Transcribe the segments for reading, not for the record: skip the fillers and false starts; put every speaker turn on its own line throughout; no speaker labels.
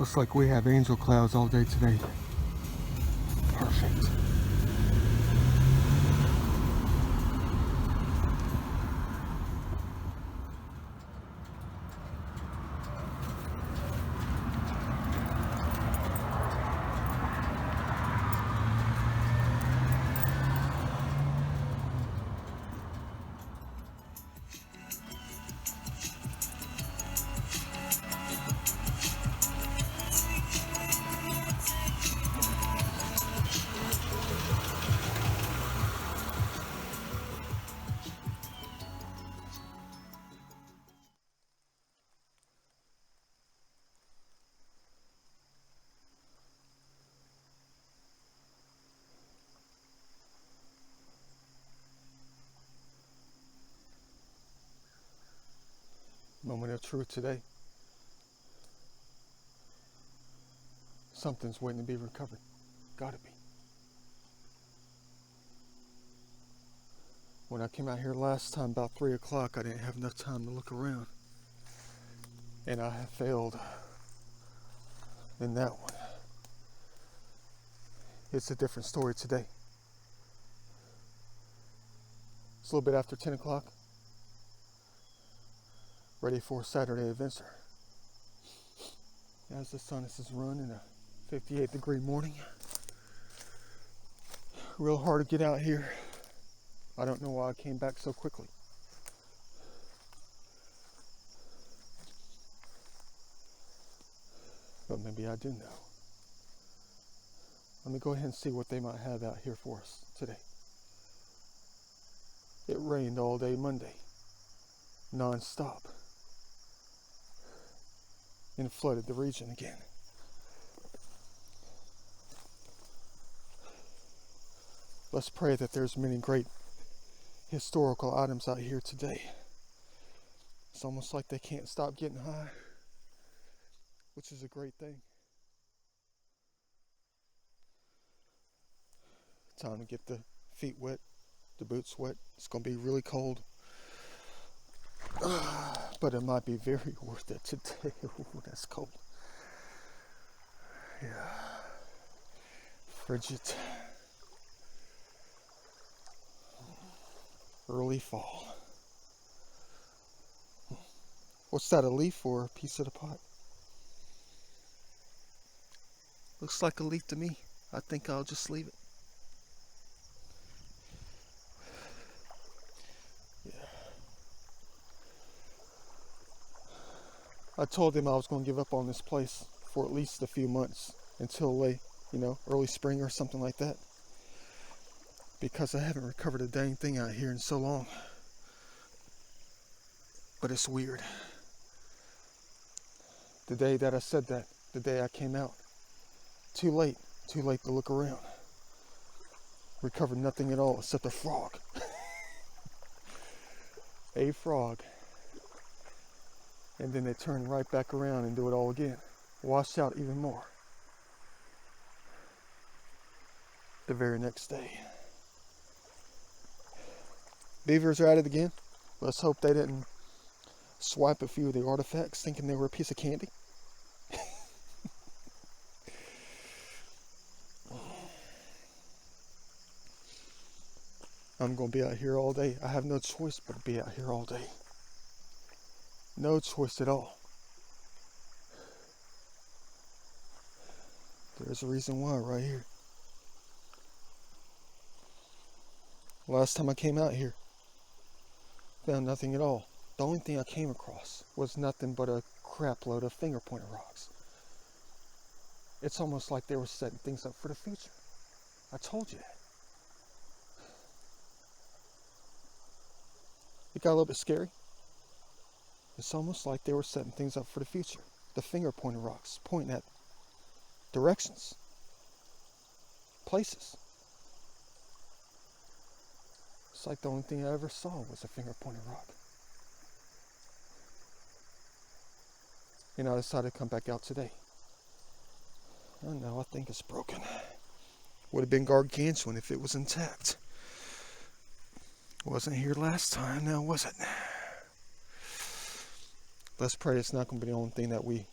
Looks like we have angel clouds all day today. Perfect. Moment of truth today. Something's waiting to be recovered. Gotta be. When I came out here last time about 3 o'clock, I didn't have enough time to look around. And I have failed in that one. It's a different story today. It's a little bit after 10 o'clock. Ready for Saturday adventure. As the sun is run in a 58-degree morning. Real hard to get out here. I don't know why I came back so quickly. But maybe I do know. Let me go ahead and see what they might have out here for us today. It rained all day Monday, non-stop, and flooded the region again. Let's pray that there's many great historical items out here today. It's almost like they can't stop getting high, which is a great thing. Time to get the feet wet, the boots wet. It's going to be really cold. But it might be very worth it today. Ooh, that's cold. Yeah. Frigid. Early fall. What's that, a leaf or a piece of the pot? Looks like a leaf to me. I think I'll just leave it. I told him I was going to give up on this place for at least a few months until late, early spring or something like that. Because I haven't recovered a dang thing out here in so long. But it's weird. The day that I said that, the day I came out, too late to look around. Recovered nothing at all except a frog. A frog. And then they turn right back around and do it all again. Washed out even more. The very next day. Beavers are at it again. Let's hope they didn't swipe a few of the artifacts thinking they were a piece of candy. I'm going to be out here all day. I have no choice but to be out here all day. No choice at all. There's a reason why right here. Last time I came out here, found nothing at all. The only thing I came across was nothing but a crap load of finger-pointed rocks. It's almost like they were setting things up for the future. I told you that. It got a little bit scary. It's almost like they were setting things up for the future. The finger-pointed rocks pointing at directions, places. It's like the only thing I ever saw was a finger-pointed rock. And I decided to come back out today. Oh no, I think it's broken. Would have been gargantuan if it was intact. Wasn't here last time, now was it? Let's pray it's not going to be the only thing that we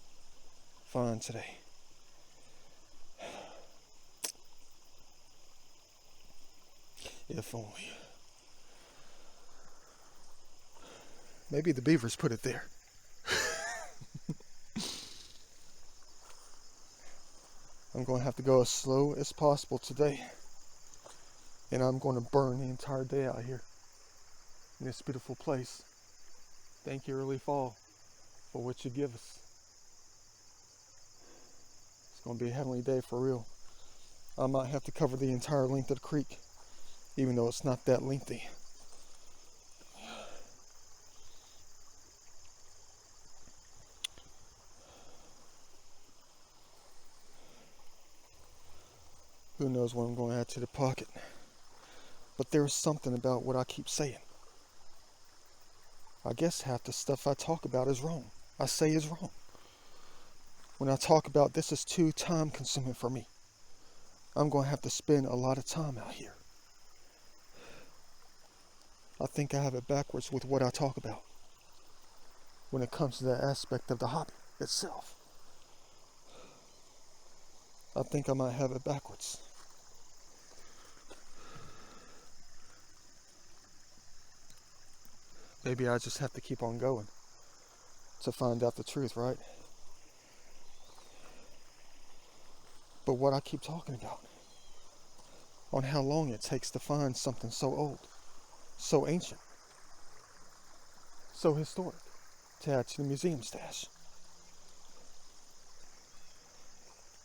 find today. If only. Maybe the beavers put it there. I'm going to have to go as slow as possible today. And I'm going to burn the entire day out here in this beautiful place. Thank you, early fall, for what you give us. It's going to be a heavenly day for real. I might have to cover the entire length of the creek, even though it's not that lengthy. Who knows what I'm going to add to the pocket. But there's something about what I keep saying. I guess half the stuff I talk about is wrong. I say is wrong. When I talk about this is too time consuming for me, I'm going to have to spend a lot of time out here. I think I have it backwards with what I talk about when it comes to that aspect of the hobby itself. I think I might have it backwards. Maybe I just have to keep on going to find out the truth, right? But what I keep talking about, on how long it takes to find something so old, so ancient, so historic, to add to the museum stash.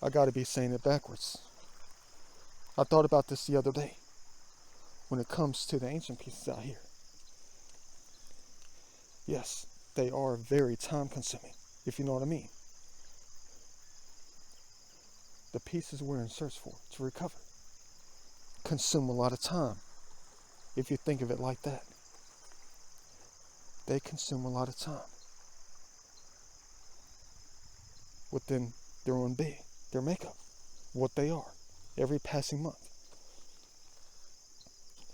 I gotta be saying it backwards. I thought about this the other day when it comes to the ancient pieces out here. Yes, they are very time consuming, if you know what I mean. The pieces we're in search for to recover consume a lot of time, if you think of it like that. They consume a lot of time within their own being, their makeup, what they are, every passing month,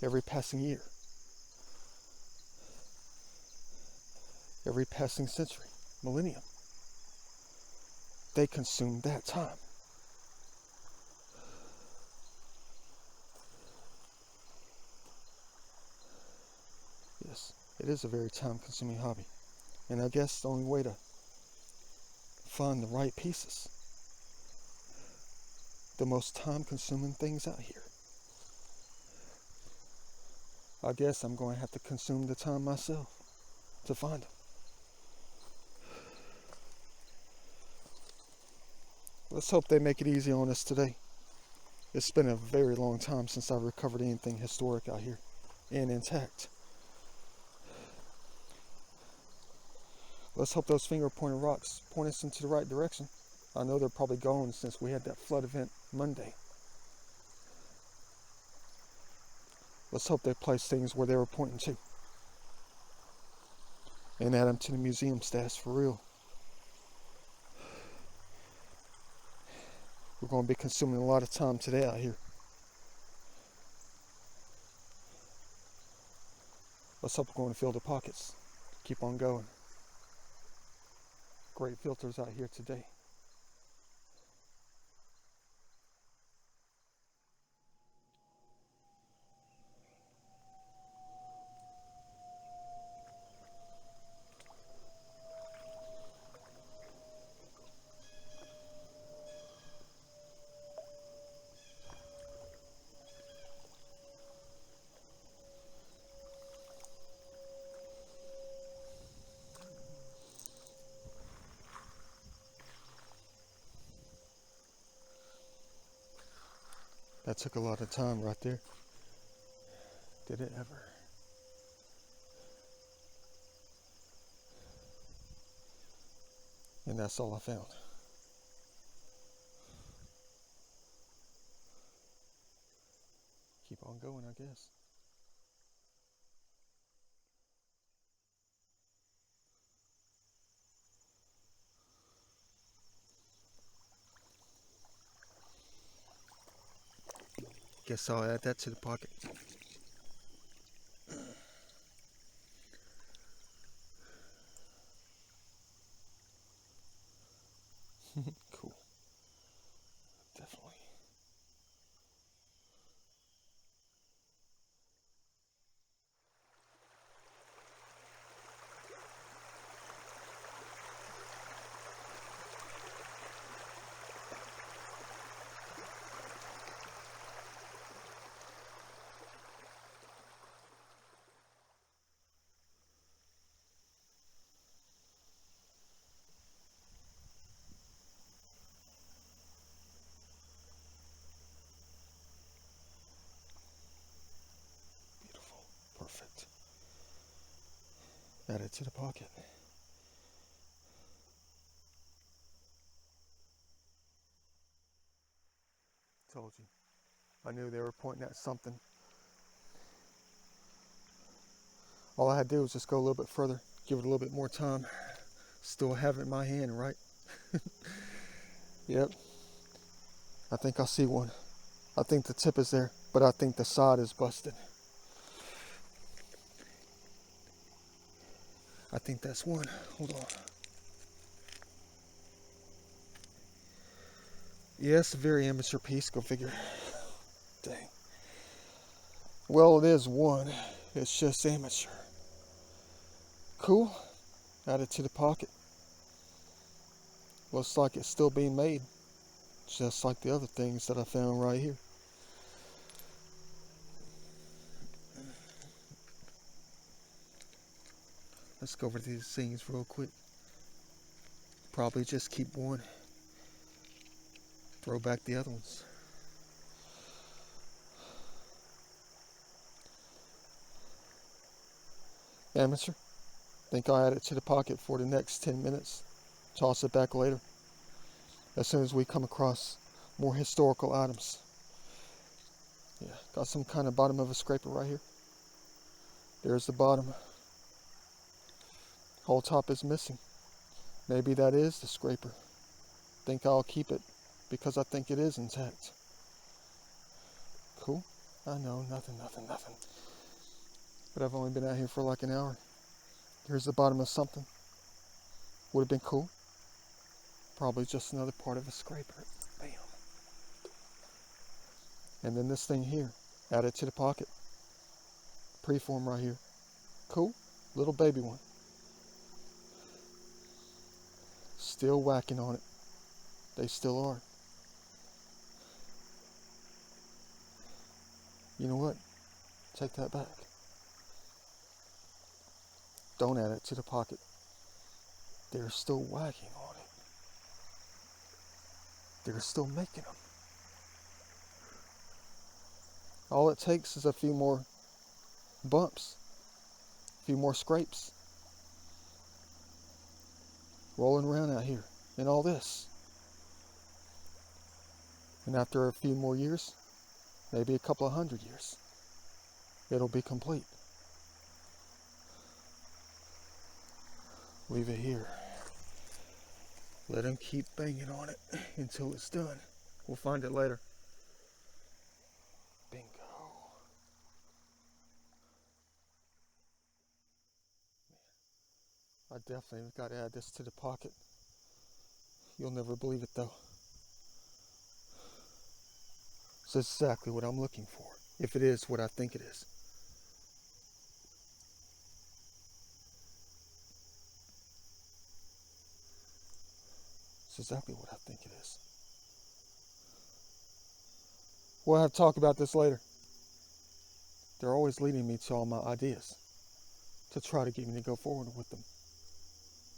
every passing year, every passing century, millennium. They consume that time. Yes, it is a very time-consuming hobby. And I guess the only way to find the right pieces, the most time-consuming things out here, I guess I'm going to have to consume the time myself to find them. Let's hope they make it easy on us today. It's been a very long time since I've recovered anything historic out here and intact. Let's hope those finger-pointed rocks point us into the right direction. I know they're probably gone since we had that flood event Monday. Let's hope they place things where they were pointing to and add them to the museum stash for real. We're going to be consuming a lot of time today out here. Let's hope we're going to fill the pockets. Keep on going. Great filters out here today. That took a lot of time right there. Did it ever? And that's all I found. Keep on going, I guess. Guess I'll add that to the pocket. Cool. Definitely. Add it to the pocket. Told you. I knew they were pointing at something. All I had to do was just go a little bit further, give it a little bit more time. Still have it in my hand, right? Yep. I think I see one. I think the tip is there, but I think the side is busted. I think that's one. Hold on. Yeah, it's a very amateur piece. Go figure. Dang. Well, it is one. It's just amateur. Cool. Add it to the pocket. Looks like it's still being made. Just like the other things that I found right here. Let's go over these things real quick. Probably just keep one. Throw back the other ones. Amateur. Think I'll add it to the pocket for the next 10 minutes. Toss it back later. As soon as we come across more historical items. Yeah, got some kind of bottom of a scraper right here. There's the bottom. Whole top is missing. Maybe that is the scraper. Think I'll keep it because I think it is intact. Cool. I know, nothing. But I've only been out here for like an hour. Here's the bottom of something. Would have been cool. Probably just another part of a scraper. Bam. And then this thing here. Add it to the pocket. Preform right here. Cool. Little baby one. Still whacking on it. They still are. You know what? Take that back. Don't add it to the pocket. They're still whacking on it. They're still making them. All it takes is a few more bumps, a few more scrapes. Rolling around out here in all this. And after a few more years, maybe a couple of 100 years, it'll be complete. Leave it here. Let him keep banging on it until it's done. We'll find it later. Bingo. I definitely got to add this to the pocket. You'll never believe it though. It's exactly what I'm looking for, if it is what I think it is. It's exactly what I think it is. We'll have to talk about this later. They're always leading me to all my ideas, to try to get me to go forward with them.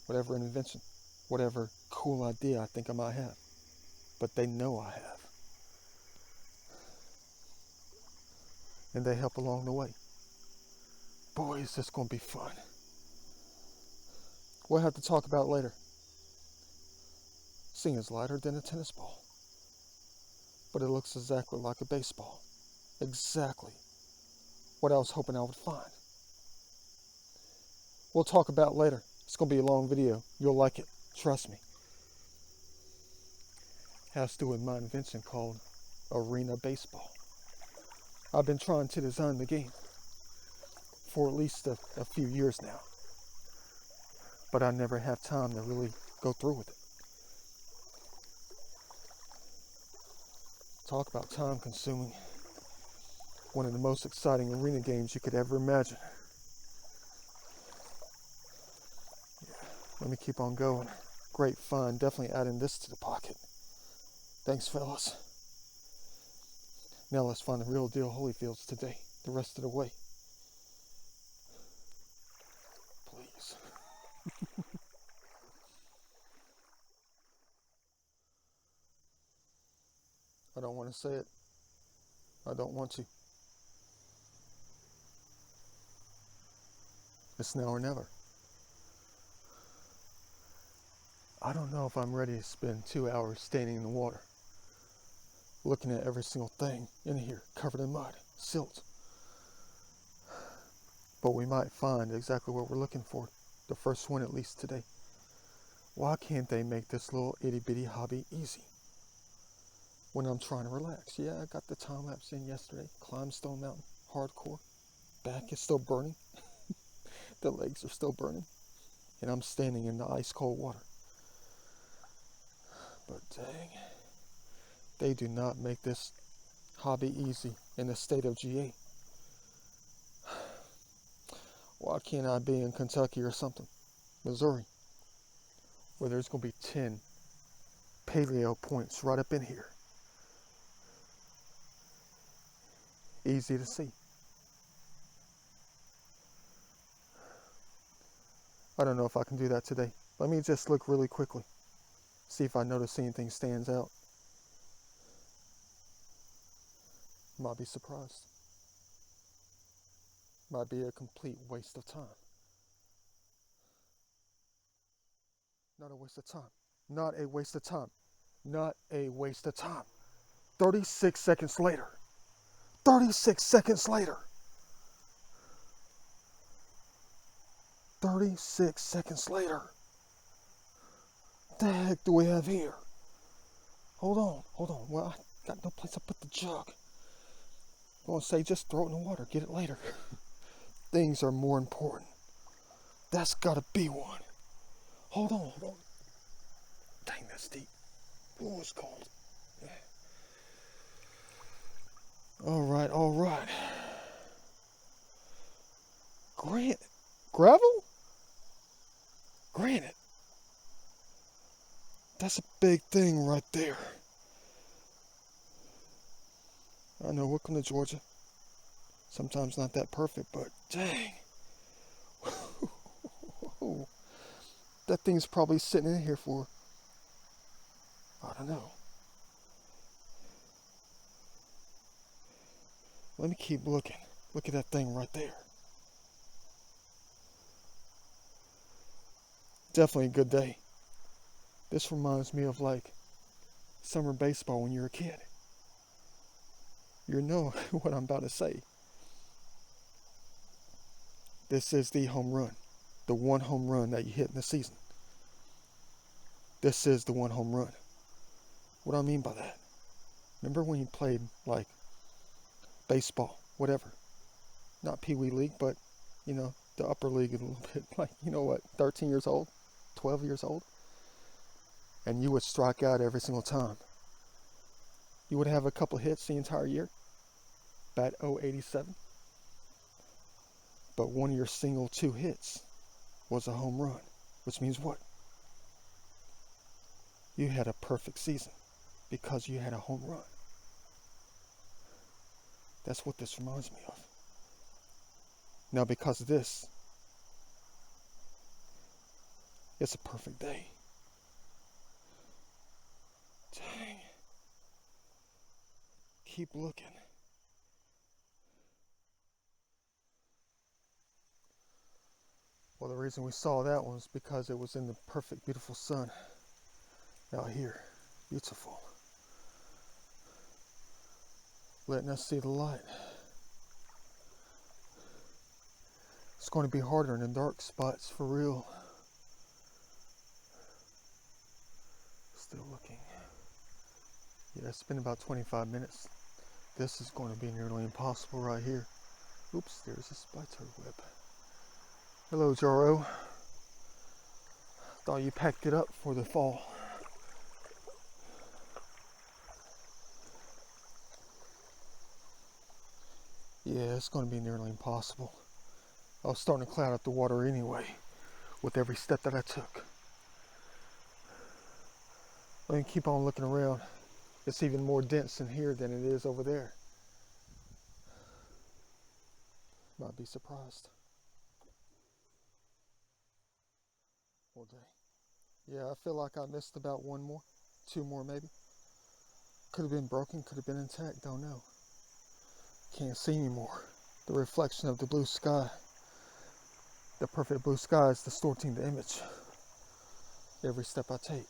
Whatever invention, whatever cool idea I think I might have. But they know I have. And they help along the way. Boy, is this going to be fun. We'll have to talk about it later. This thing is lighter than a tennis ball. But it looks exactly like a baseball. Exactly what I was hoping I would find. We'll talk about it later. It's going to be a long video. You'll like it. Trust me. Has to do with my invention called arena baseball. I've been trying to design the game for at least a few years now. But I never have time to really go through with it. Talk about time consuming. One of the most exciting arena games you could ever imagine. Yeah, let me keep on going. Great fun. Definitely adding this to the pocket. Thanks, fellas. Now let's find the real deal Holyfields today, the rest of the way. Please. I don't want to say it. I don't want to. It's now or never. know if I'm ready to spend 2 hours standing in the water, looking at every single thing in here covered in mud, silt. But we might find exactly what we're looking for. The first one, at least today. Why can't they make this little itty bitty hobby easy? When I'm trying to relax. Yeah, I got the time lapse in yesterday. Climbed Stone Mountain. Hardcore. Back is still burning. The legs are still burning. And I'm standing in the ice cold water. But dang, they do not make this hobby easy in the state of GA. Why can't I be in Kentucky or something? Missouri, where there's going to be 10 paleo points right up in here. Easy to see. I don't know if I can do that today. Let me just look really quickly. See if I notice anything stands out. Might be surprised. Might be a complete waste of time. Not a waste of time. Not a waste of time. Not a waste of time. 36 seconds later. 36 seconds later. 36 seconds later. What the heck do we have here? Hold on. Well, I got no place to put the jug. I'm going to say just throw it in the water. Get it later. Things are more important. That's got to be one. Hold on. Dang, that's deep. Oh, it's cold. Yeah. All right. Gravel? Granite. That's a big thing right there. I know, welcome to Georgia. Sometimes not that perfect, but dang. That thing's probably sitting in here for, I don't know. Let me keep looking. Look at that thing right there. Definitely a good day. This reminds me of like summer baseball when you're a kid. You know what I'm about to say. This is the home run. The one home run that you hit in the season. This is the one home run. What do I mean by that? Remember when you played like baseball, whatever. Not Pee Wee League, but the upper league a little bit. Like, 13 years old, 12 years old. And you would strike out every single time. You would have a couple hits the entire year. Bat 087. But one of your single 2 hits was a home run. Which means what? You had a perfect season because you had a home run. That's what this reminds me of. Now, because of this, it's a perfect day. Dang. Keep looking. Well, the reason we saw that one was because it was in the perfect, beautiful sun out here. Beautiful. Letting us see the light. It's going to be harder in the dark spots for real. Still looking. Yeah, it's been about 25 minutes. This is going to be nearly impossible right here. Oops, there's a spider web. Hello, Jaro. Thought you packed it up for the fall. Yeah, it's going to be nearly impossible. I was starting to cloud up the water anyway with every step that I took. Let me keep on looking around. It's even more dense in here than it is over there. Might be surprised. All day. Yeah, I feel like I missed about 1 more, 2 more maybe. Could have been broken, could have been intact, don't know. Can't see anymore. The reflection of the blue sky. The perfect blue sky is distorting the image. every step I take.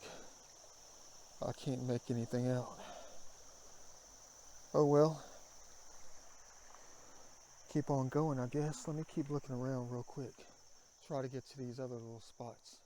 I can't make anything out. Oh well. Keep on going, I guess. Let me keep looking around real quick. Try to get to these other little spots.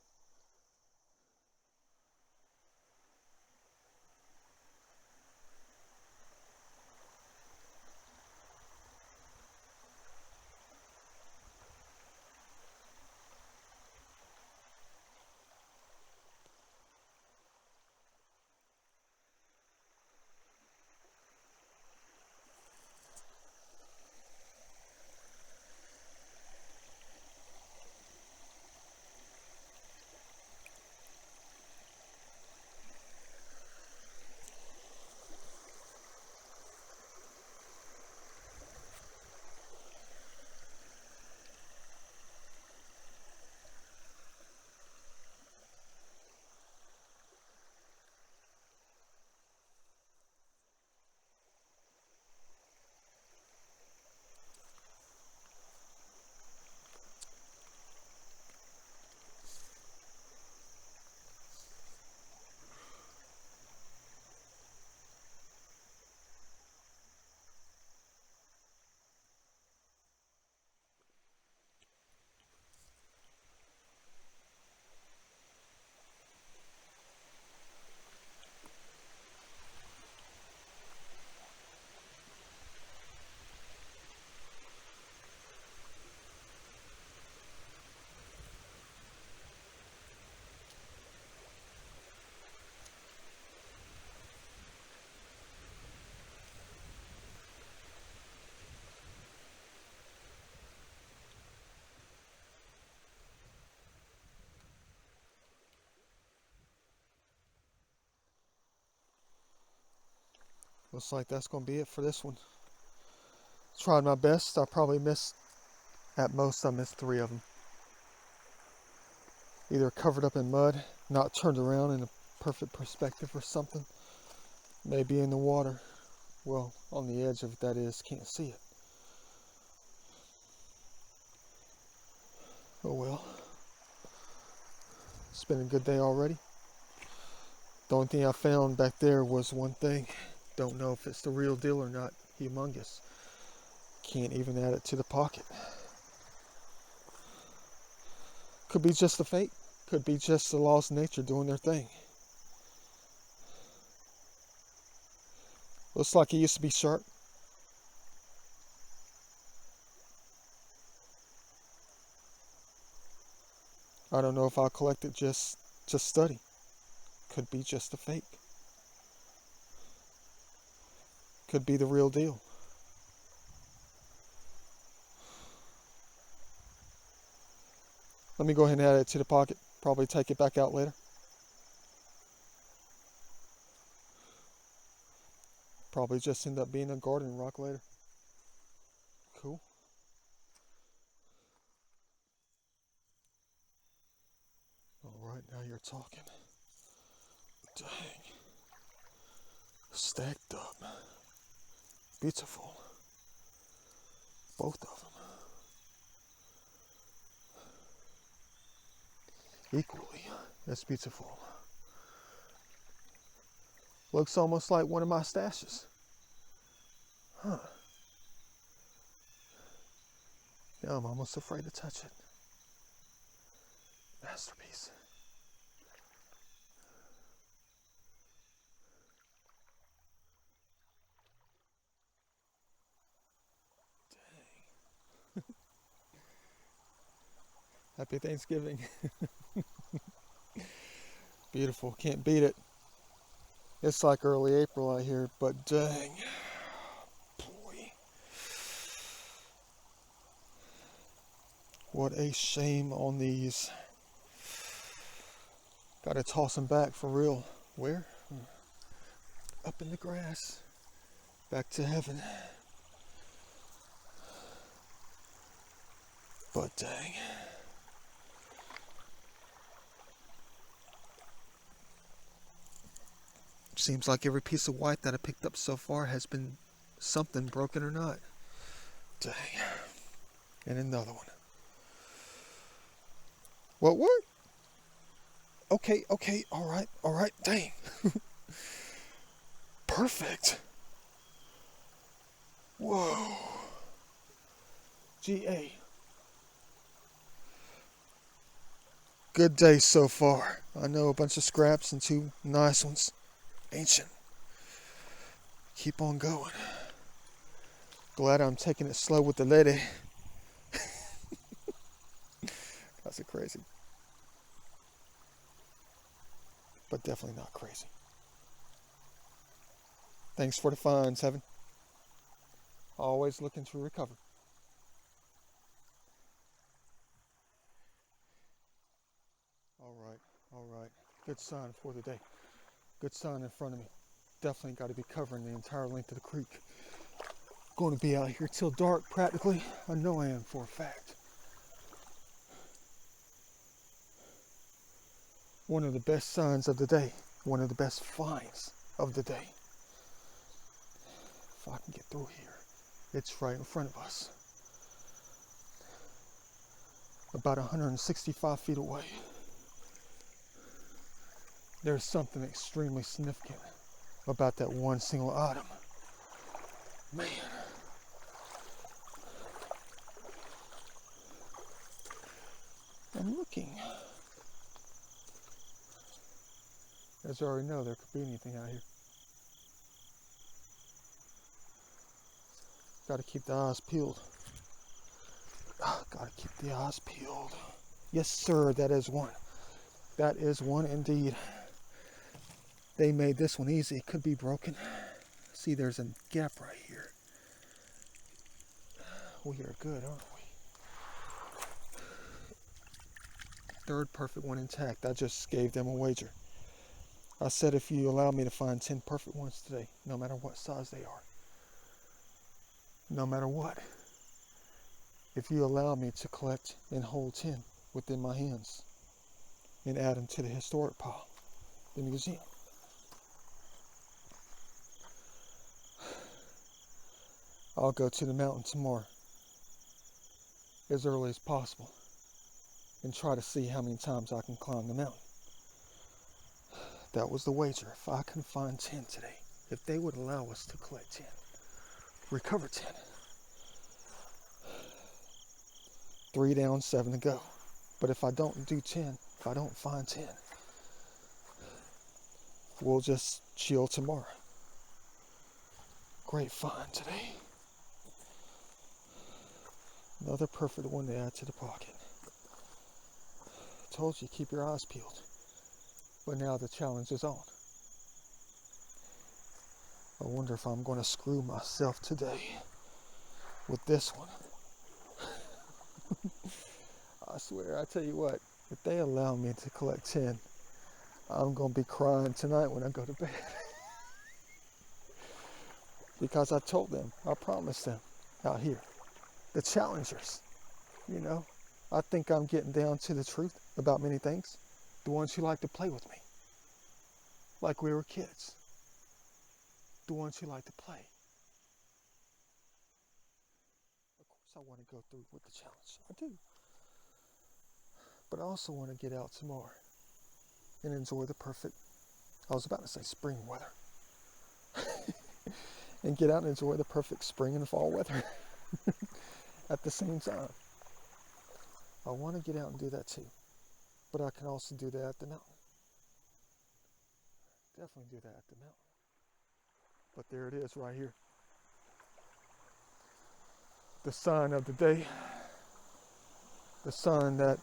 Looks like that's going to be it for this one. Tried my best. I probably missed, at most, I missed 3 of them. Either covered up in mud, not turned around in a perfect perspective or something. Maybe in the water. Well, on the edge of it, that is. Can't see it. Oh well. It's been a good day already. The only thing I found back there was one thing. Don't know if it's the real deal or not. Humongous. Can't even add it to the pocket. Could be just a fate. Could be just the laws of nature doing their thing. Looks like it used to be sharp. I don't know if I'll collect it just to study. Could be just a fake. Could be the real deal. Let me go ahead and add it to the pocket. Probably take it back out later. Probably just end up being a garden rock later. Cool. Alright, now you're talking. Dang. Stacked up. Beautiful. Both of them. Equally as beautiful. Looks almost like one of my stashes. Huh. Now I'm almost afraid to touch it. Masterpiece. Dang. Happy Thanksgiving. Beautiful. Can't beat it. It's like early April out here, but dang. Boy. What a shame on these. Gotta toss them back for real. Where? Up in the grass. Back to heaven. But dang. Seems like every piece of white that I picked up so far has been something, broken or not. Dang. And another one. What? Okay, okay, all right, dang. Perfect. Whoa. GA. Good day so far. I know a bunch of scraps and two nice ones. Ancient. Keep on going. Glad I'm taking it slow with the lady. That's crazy. But definitely not crazy. Thanks for the finds, Heaven. Always looking to recover. All right. Good sign for the day. Good sign in front of me. Definitely got to be covering the entire length of the creek. Going to be out here till dark practically. I know I am for a fact. One of the best signs of the day. One of the best finds of the day. If I can get through here. It's right in front of us. About 165 feet away. There's something extremely significant about that one single item. Man. I'm looking. As I already know, there could be anything out here. Gotta keep the eyes peeled. Gotta keep the eyes peeled. Yes, sir, that is one. That is one indeed. They made this one easy. It could be broken. See, there's a gap right here. We are good, aren't we? Third perfect one intact. I just gave them a wager. I said if you allow me to find 10 perfect ones today, no matter what size they are, no matter what, if you allow me to collect and hold 10 within my hands and add them to the historic pile, the museum, I'll go to the mountain tomorrow as early as possible and try to see how many times I can climb the mountain. That was the wager. If I can find 10 today, if they would allow us to collect 10, recover 10, 3 down, 7 to go. But if I don't do 10, if I don't find 10, we'll just chill tomorrow. Great find today. Another perfect one to add to the pocket. Told you, keep your eyes peeled. But now the challenge is on. I wonder if I'm going to screw myself today with this one. I swear, I tell you what, if they allow me to collect 10, I'm going to be crying tonight when I go to bed. Because I told them, I promised them out here, the challengers, you know, I think I'm getting down to the truth about many things. The ones who like to play with me, like we were kids. The ones who like to play. Of course I want to go through with the challenge. I do. But I also want to get out tomorrow and enjoy the perfect, I was about to say spring weather. And get out and enjoy the perfect spring and fall weather at the same time. I want to get out and do that too. But I can also do that at the mountain. Definitely do that at the mountain. But there it is right here. The sign of the day. The sign that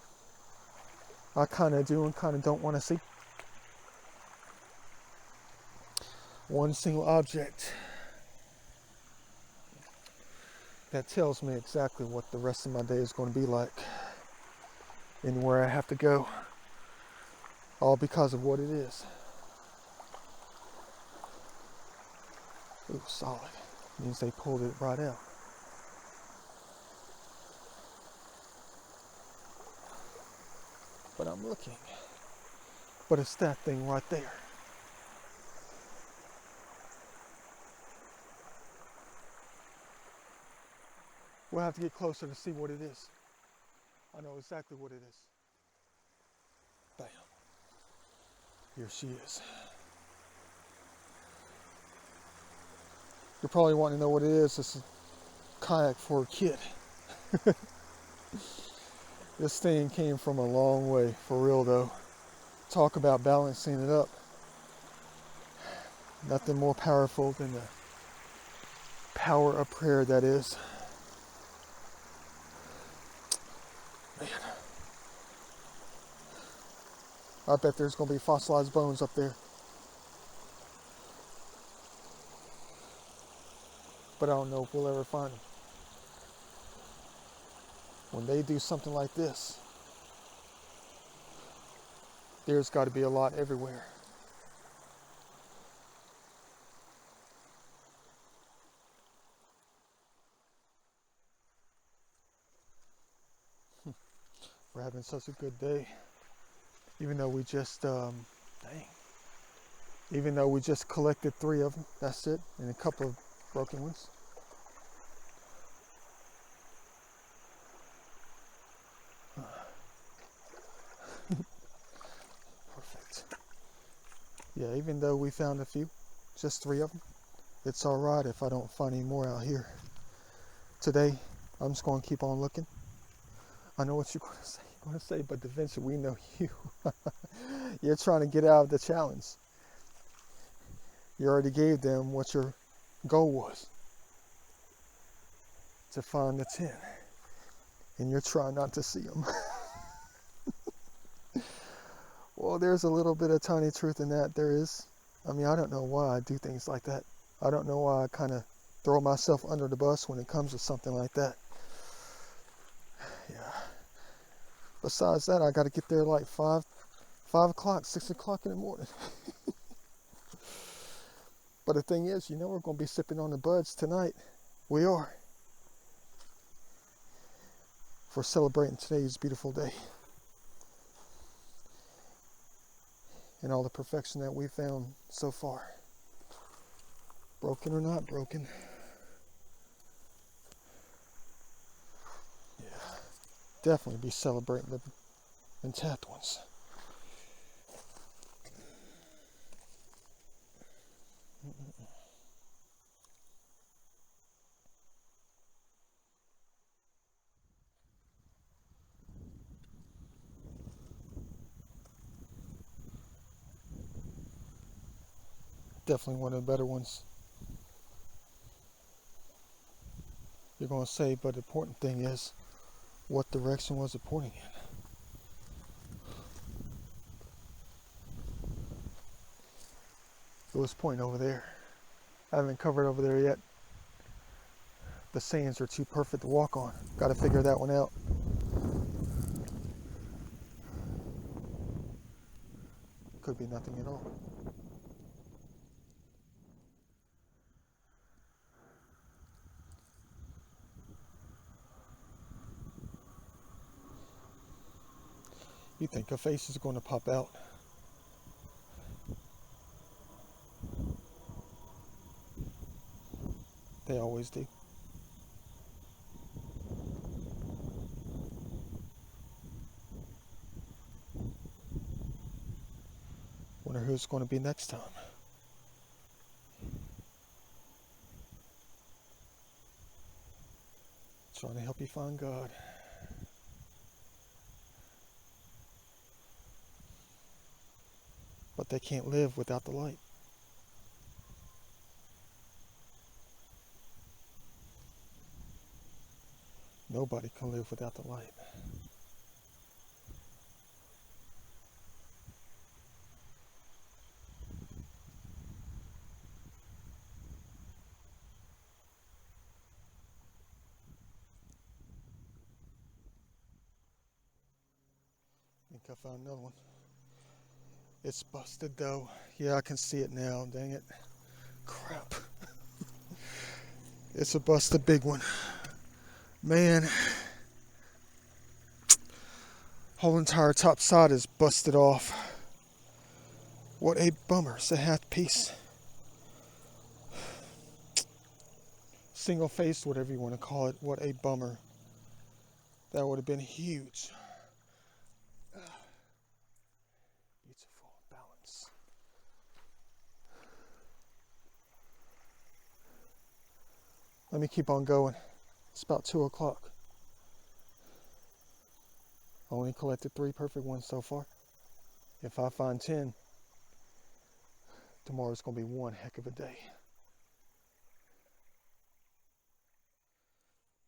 I kind of do and kind of don't want to see. One single object that tells me exactly what the rest of my day is going to be like and where I have to go, all because of what it is. Ooh, solid. Means they pulled it right out. But I'm looking. But it's that thing right there. We'll have to get closer to see what it is. I know exactly what it is. Bam. Here she is. You're probably wanting to know what it is. It's a kayak for a kid. This thing came from a long way, for real though. Talk about balancing it up. Nothing more powerful than the power of prayer, that is. Man, I bet there's going to be fossilized bones up there. But I don't know if we'll ever find them. When they do something like this, there's got to be a lot everywhere. We're having such a good day. Even though we just, even though we just collected 3 of them, that's it, and a couple of broken ones. Perfect. Yeah, even though we found a few, just 3 of them, it's all right if I don't find any more out here. Today, I'm just going to keep on looking. I know what you're going to say, but Da Vinci, we know you. You're trying to get out of the challenge. You already gave them what your goal was, to find the 10, and you're trying not to see them. Well, there's a little bit of tiny truth in that. There is. I mean, I don't know why I do things like that. I don't know why I kind of throw myself under the bus when it comes to something like that. Yeah. Besides that, I got to get there like 5 o'clock, 6 o'clock in the morning. But the thing is, you know, we're going to be sipping on the buds tonight. We are. For celebrating today's beautiful day. And all the perfection that we found so far. Broken or not broken. Yeah. Definitely be celebrating the intact ones. Definitely one of the better ones. You're going to say, but the important thing is, what direction was it pointing in? It was pointing over there. I haven't covered over there yet. The sands are too perfect to walk on. Got to figure that one out. Could be nothing at all. You think a face is going to pop out? They always do. Wonder who it's going to be next time. Trying to help you find God. But they can't live without the light. Nobody can live without the light. I think I found another one. It's busted though. Yeah, I can see it now. Dang it. Crap. It's a busted big one. Man. Whole entire top side is busted off. What a bummer. It's a half piece. Single faced, whatever you want to call it. What a bummer. That would have been huge. Beautiful balance. Let me keep on going. It's about 2 o'clock. Only collected 3 perfect ones so far. If I find 10, tomorrow's going to be one heck of a day.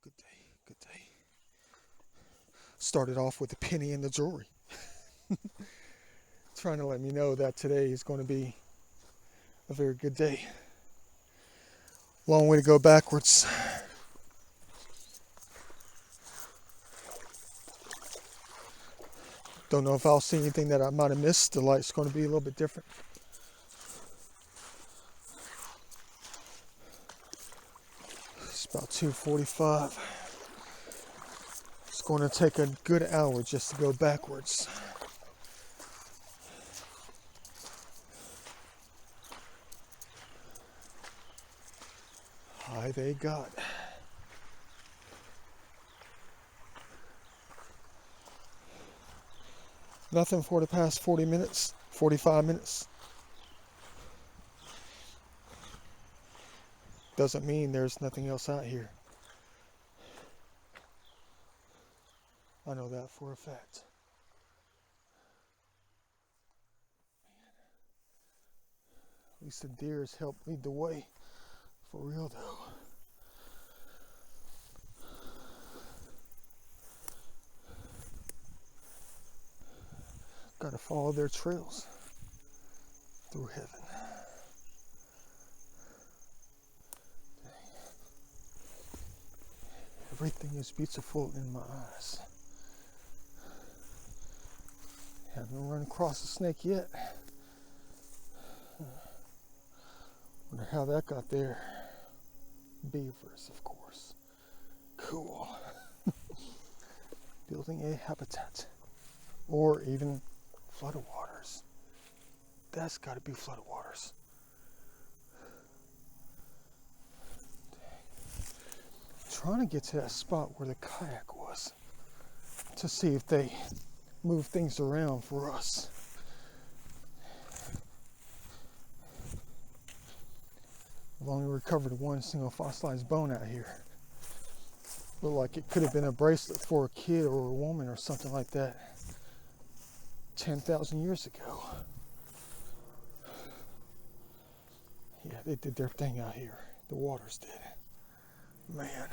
Good day, good day. Started off with a penny in the jewelry. Trying to let me know that today is going to be a very good day. Long way to go backwards. Don't know if I'll see anything that I might have missed. The light's going to be a little bit different. It's about 2:45. It's going to take a good hour just to go backwards. Hi, they got. Nothing for the past 40 minutes, 45 minutes. Doesn't mean there's nothing else out here. I know that for a fact. At least the deers help lead the way. For real though. Gotta follow their trails through heaven. Everything is beautiful in my eyes. Haven't run across a snake yet. Wonder how that got there. Beavers, of course. Cool. Building a habitat. Or even flooded waters. That's gotta be flooded waters. Trying to get to that spot where the kayak was to see if they move things around for us. I've only recovered one single fossilized bone out here. Looked like it could have been a bracelet for a kid or a woman or something like that 10,000 years ago. Yeah, they did their thing out here. The waters did. Man.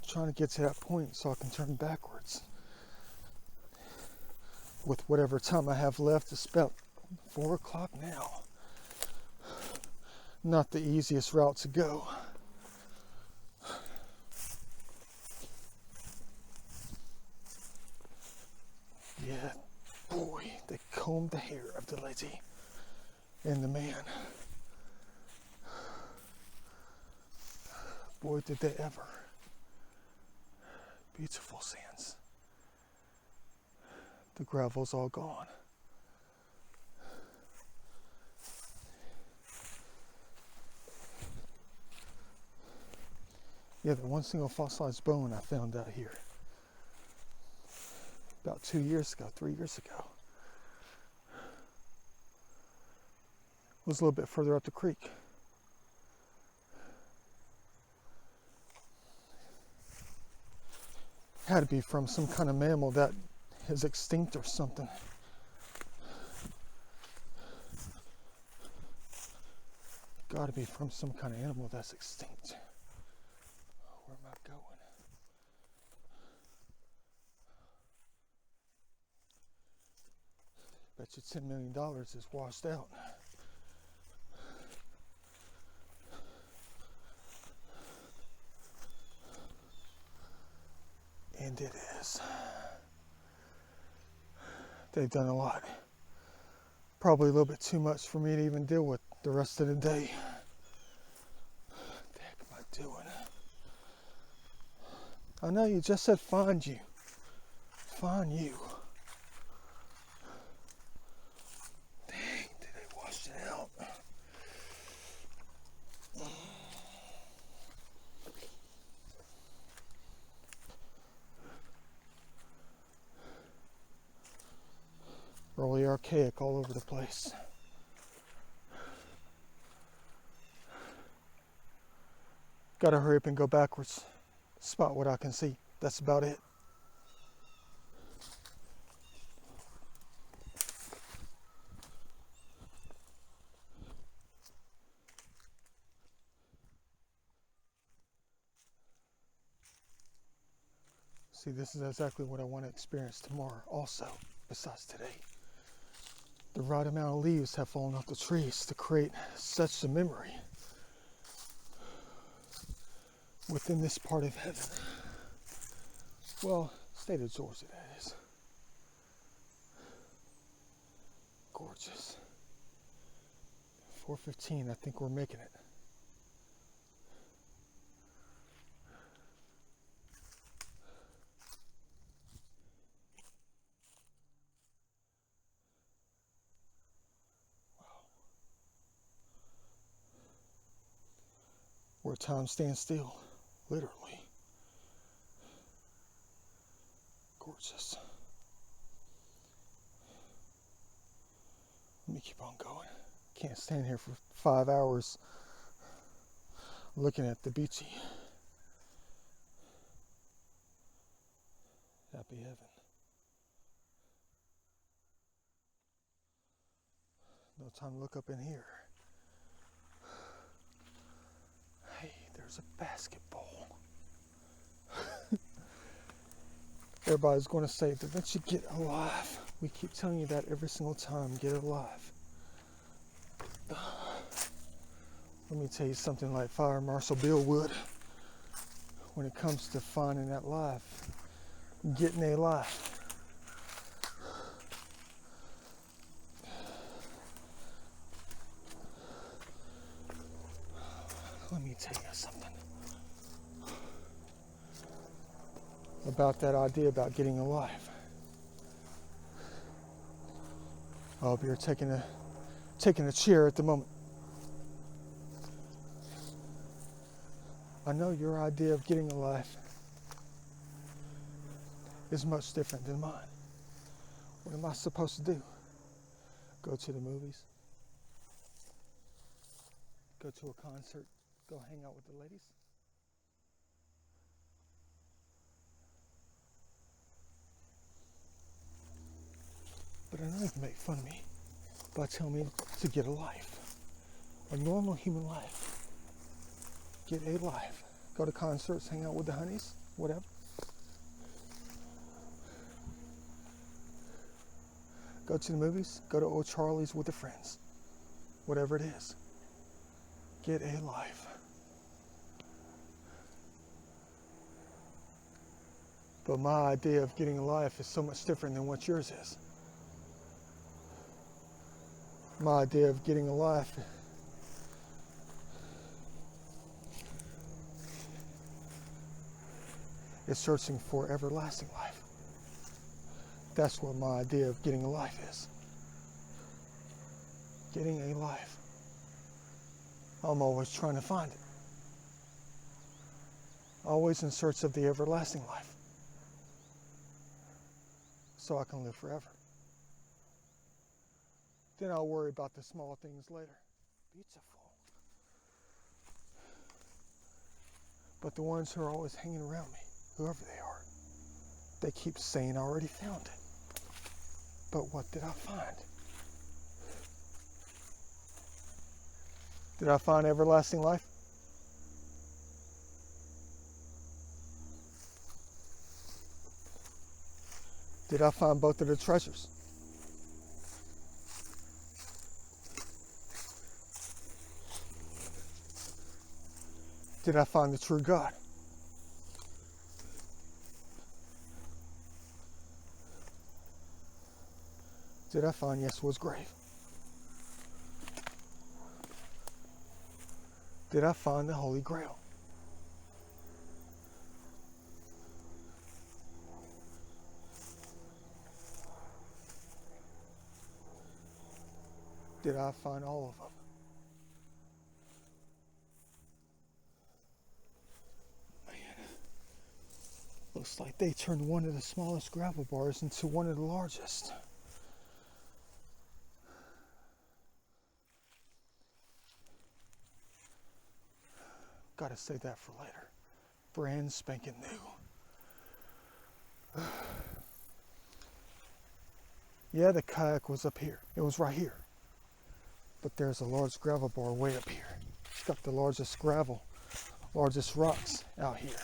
Trying to get to that point so I can turn backwards. With whatever time I have left, it's about 4 o'clock now. Not the easiest route to go. Yeah, boy, they combed the hair of the lady and the man. Boy, did they ever. Beautiful sands. The gravel's all gone. Yeah, the one single fossilized bone I found out here about 2 years ago, 3 years ago. It was a little bit further up the creek. Had to be from some kind of mammal that is extinct or something. Got to be from some kind of animal that's extinct. Where am I going? Bet you $10 million is washed out. And it is. They've done a lot. Probably a little bit too much for me to even deal with the rest of the day. What the heck am I doing? I know you just said find you. Find you. Dang, did they wash it out? Really archaic all over the place. Gotta hurry up and go backwards. Spot what I can see. That's about it. See, this is exactly what I want to experience tomorrow also, besides today. The right amount of leaves have fallen off the trees to create such a memory within this part of heaven. Well, state of Georgia, that is. Gorgeous. 4:15, I think we're making it. Where time stands still, literally. Gorgeous. Let me keep on going. Can't stand here for 5 hours looking at the Vinci. Happy heaven. No time to look up in here. Hey, there's a basketball. Everybody's going to say, Da Vinci, get alive. We keep telling you that every single time, get alive. Let me tell you something like Fire Marshal Bill would. When it comes to finding that life, getting a life. Let me tell you something about that idea about getting alive. I hope you're taking a chair at the moment. I know your idea of getting alive is much different than mine. What am I supposed to do? Go to the movies? Go to a concert? Go hang out with the ladies? But I know you can make fun of me by telling me to get a life. A normal human life. Get a life. Go to concerts, hang out with the honeys, whatever. Go to the movies, go to Old Charlie's with the friends. Whatever it is. Get a life. But my idea of getting a life is so much different than what yours is. My idea of getting a life is searching for everlasting life. That's what my idea of getting a life is. Getting a life. I'm always trying to find it. Always in search of the everlasting life. So I can live forever. Then I'll worry about the small things later. Beautiful. But the ones who are always hanging around me, whoever they are, they keep saying I already found it. But what did I find? Did I find everlasting life? Did I find both of the treasures? Did I find the true God? Did I find Yeshua's grave? Did I find the Holy Grail? Did I find all of them? Man, looks like they turned one of the smallest gravel bars into one of the largest. Gotta save that for later. Brand spanking new. Yeah, the kayak was up here. It was right here. But there's a large gravel bar way up here. It's got the largest rocks out here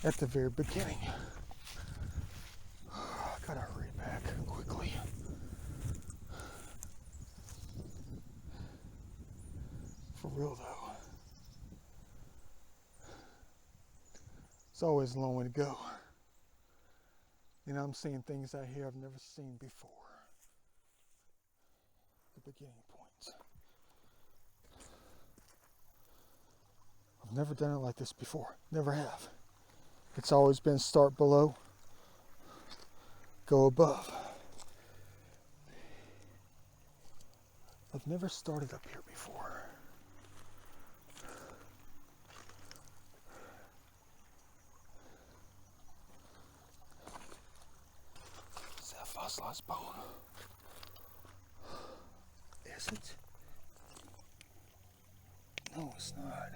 at the very beginning. I gotta hurry back quickly. For real though. It's always a long way to go. And I'm seeing things out here I've never seen before. The beginning point. I've never done it like this before. Never have. It's always been start below, go above. I've never started up here before. Is that fossilized bone? Is it? No, it's not.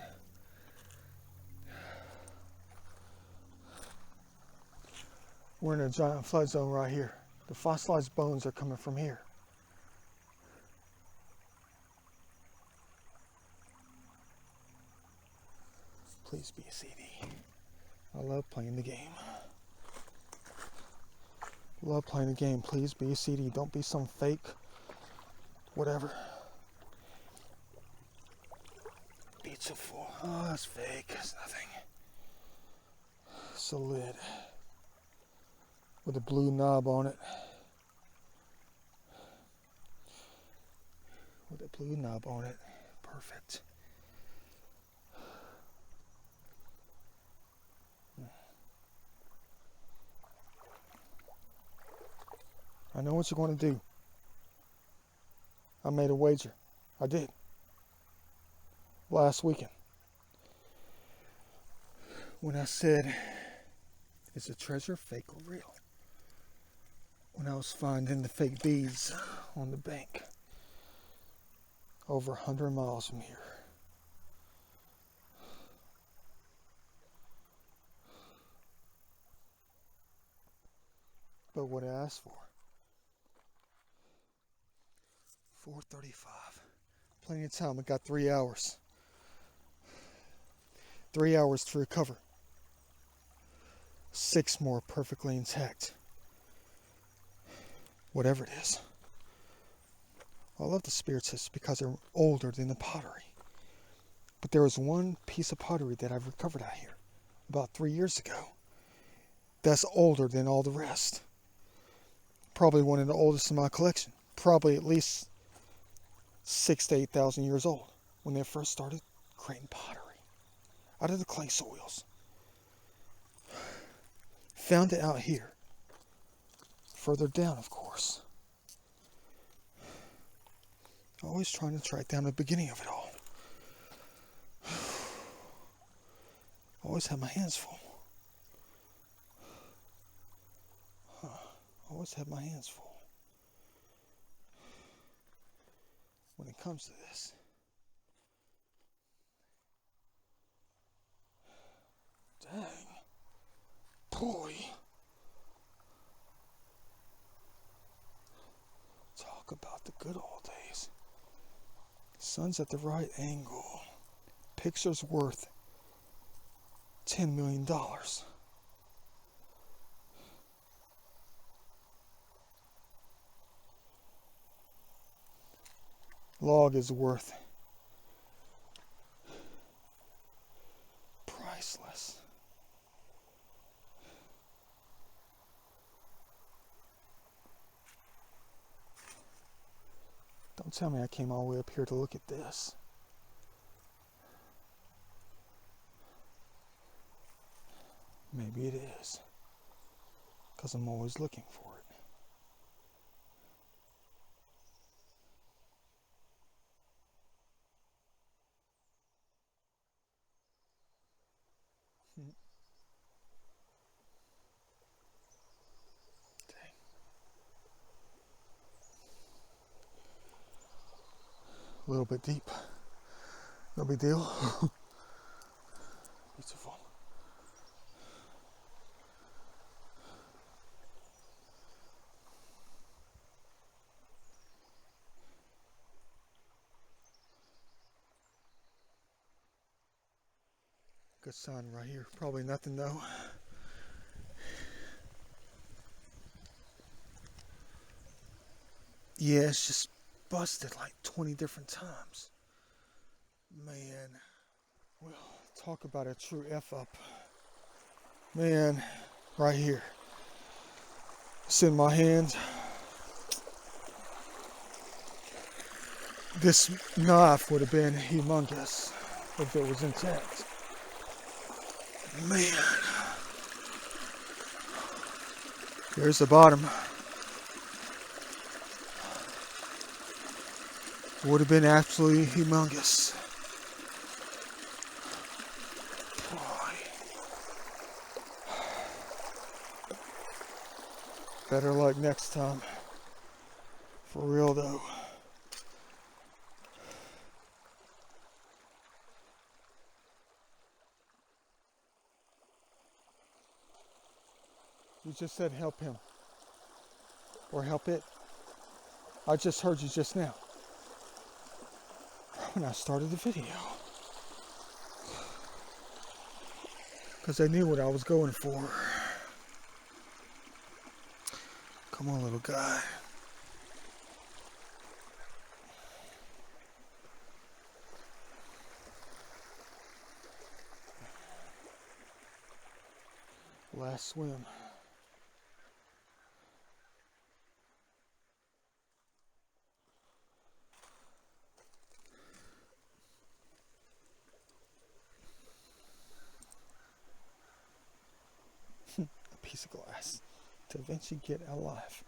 We're in a giant flood zone right here. The fossilized bones are coming from here. Please be a CD. I love playing the game. Love playing the game. Please be a CD. Don't be some fake whatever. Beautiful. Oh, that's fake. It's nothing. It's a lid with a blue knob on it. With a blue knob on it. Perfect. I know what you're going to do. I made a wager. I did. Last weekend. When I said, is the treasure fake or real? When I was finding the fake beads on the bank. Over 100 miles from here. But what I asked for. 4:35. Plenty of time. I got 3 hours. 3 hours to recover. 6 more perfectly intact. Whatever it is. I love the spirits because they're older than the pottery. But there was one piece of pottery that I've recovered out here about 3 years ago. That's older than all the rest. Probably one of the oldest in my collection. Probably at least 6,000 to 8,000 years old when they first started creating pottery out of the clay soils. Found it out here. Further down, of course. Always trying to track down the beginning of it all. Always have my hands full. Always have my hands full. When it comes to this. Dang. Boy. Talk about the good old days. Sun's at the right angle. Picture's worth $10 million. Log is worth priceless. Don't tell me I came all the way up here to look at this. Maybe it is. Because I'm always looking for it. Dang. A little bit deep. No big deal. Good sign right here. Probably nothing though. Yeah, it's just busted like 20 different times. Man. Well, talk about a true F up. Man, right here. It's in my hand. This knife would have been humongous if it was intact. Man. Here's the bottom. Would have been absolutely humongous. Boy. Better luck next time. For real though. You just said help him. Or help it. I just heard you just now. When I started the video. Because I knew what I was going for. Come on, little guy. Last swim. A piece of glass. To Vinci, get alive.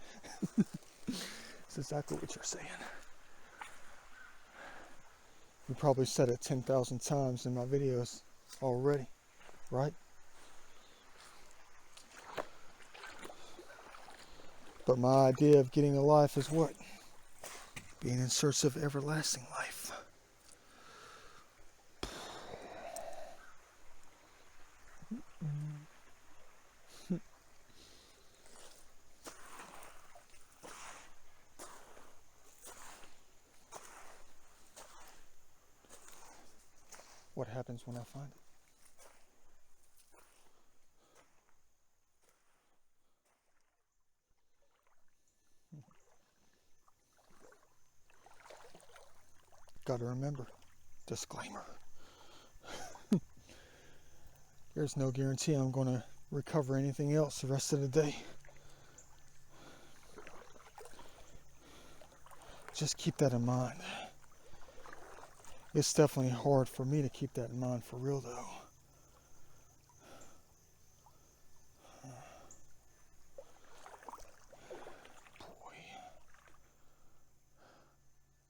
That's exactly what you're saying. You probably said it 10,000 times in my videos already, right? But my idea of getting a life is what? Being in search of everlasting life. What happens when I find it? Gotta remember, disclaimer. There's no guarantee I'm going to recover anything else the rest of the day. Just keep that in mind. It's definitely hard for me to keep that in mind for real though. Boy.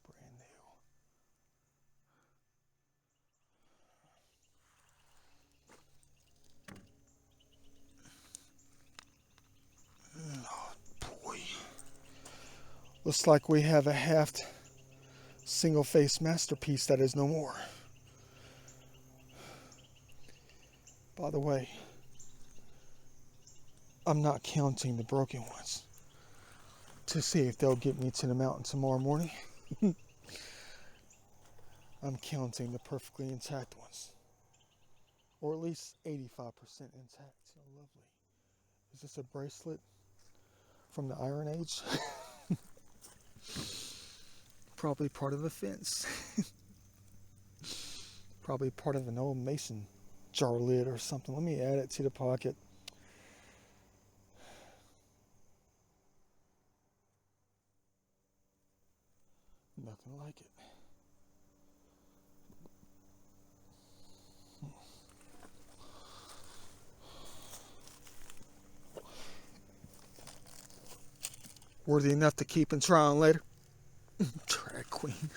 Brand new. Oh boy. Looks like we have a half single-face masterpiece that is no more. By the way, I'm not counting the broken ones to see if they'll get me to the mountain tomorrow morning. I'm counting the perfectly intact ones. Or at least 85% intact. So lovely. Is this a bracelet from the Iron Age? Probably part of a fence. Probably part of an old mason jar lid or something. Let me add it to the pocket. Nothing like it. Worthy enough to keep and try on later. Drag queen.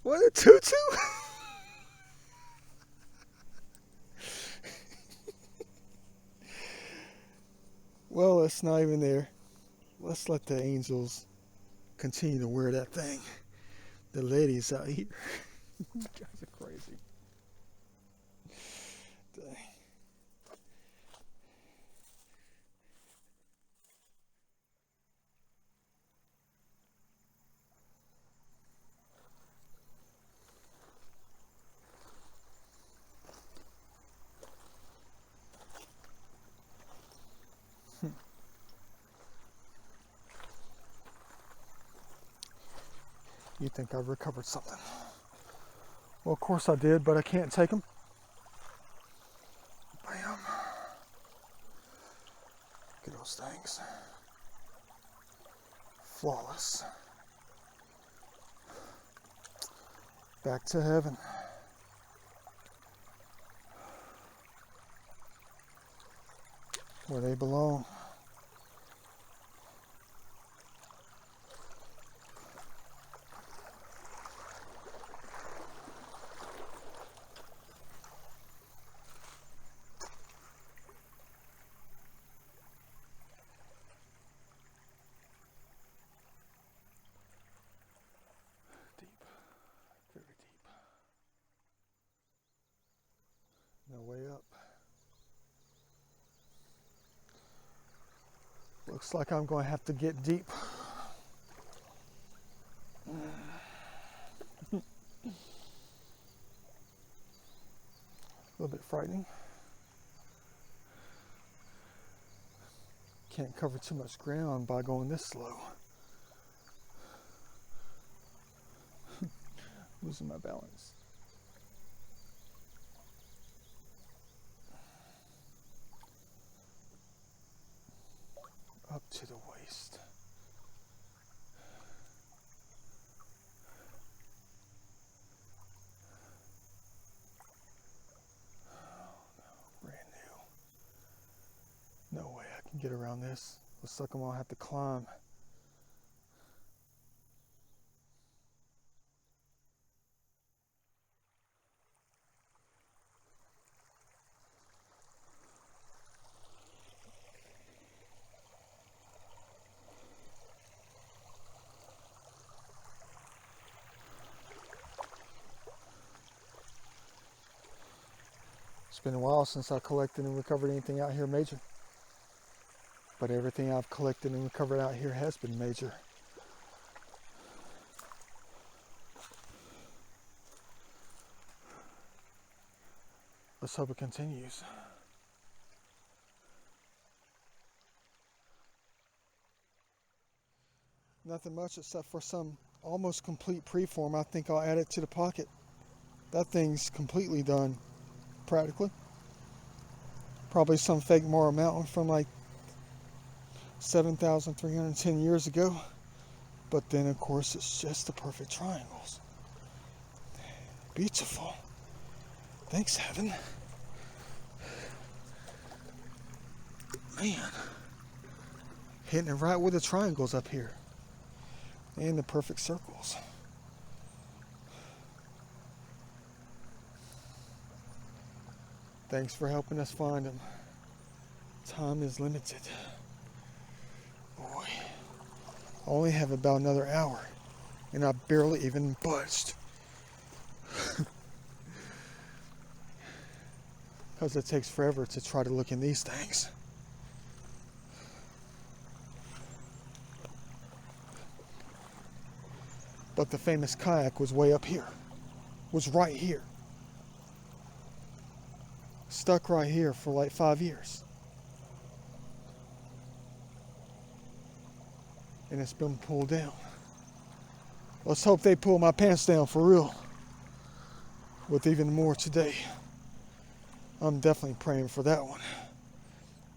What a tutu! Well, it's not even there. Let's let the angels continue to wear that thing. The ladies out here. You guys are crazy. Dang. You think I've recovered something. Well, of course I did, but I can't take them. Bam. Look at those things. Flawless. Back to heaven. Where they belong. Deep. Very deep. No way up. Looks like I'm going to have to get deep. A little bit frightening. Can't cover too much ground by going this slow. Losing my balance. Up to the waist. Brand new. No way I can get around this. Looks like I'm gonna have to climb. It's been a while since I collected and recovered anything out here major. But everything I've collected and recovered out here has been major. Let's hope it continues. Nothing much except for some almost complete preform. I think I'll add it to the pocket. That thing's completely done, practically. Probably some fake Mara Mountain from like 7,310 years ago. But then, of course, it's just the perfect triangles. Beautiful. Thanks, heaven. Man. Hitting it right with the triangles up here. And the perfect circles. Thanks for helping us find them. Time is limited. Boy. I only have about another hour. And I barely even budged. Because it takes forever to try to look in these things. But the famous kayak was way up here. Was right here. Stuck right here for like 5 years. And it's been pulled down. Let's hope they pull my pants down for real. With even more today. I'm definitely praying for that one.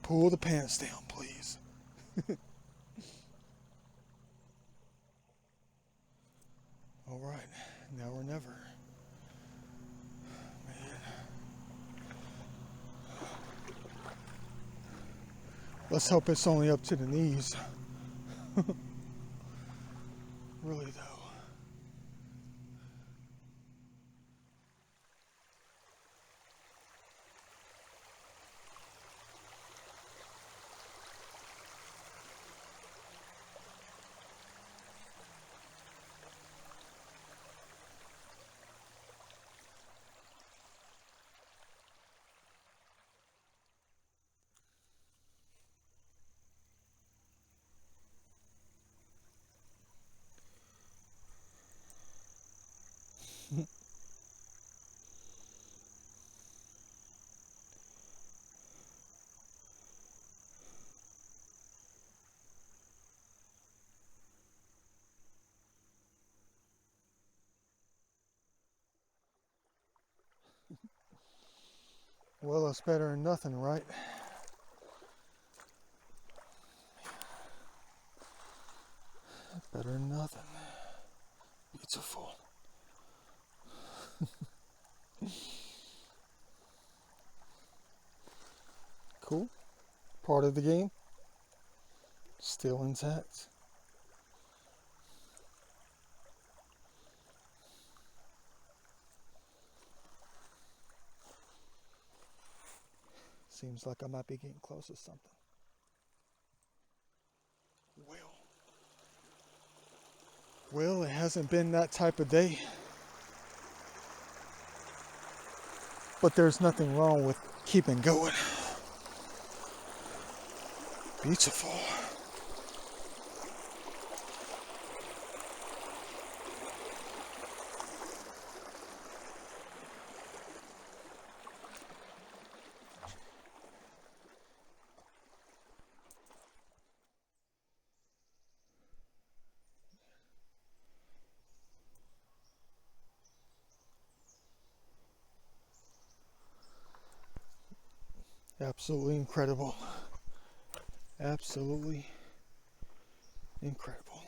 Pull the pants down, please. All right, now or never. Man. Let's hope it's only up to the knees. Really though. Well, it's better than nothing, right? Better than nothing. Beautiful. Cool. Part of the game. Still intact. Seems like I might be getting close to something. Well, it hasn't been that type of day. But there's nothing wrong with keeping going. Beautiful. Absolutely incredible. Absolutely incredible.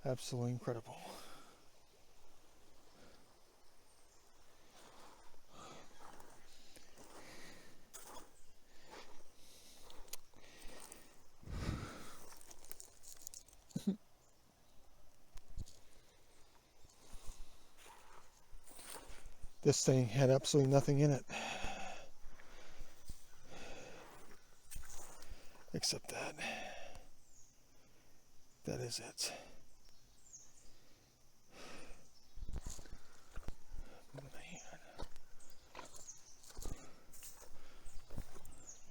Absolutely incredible. This thing had absolutely nothing in it. Except that. That is it. Man.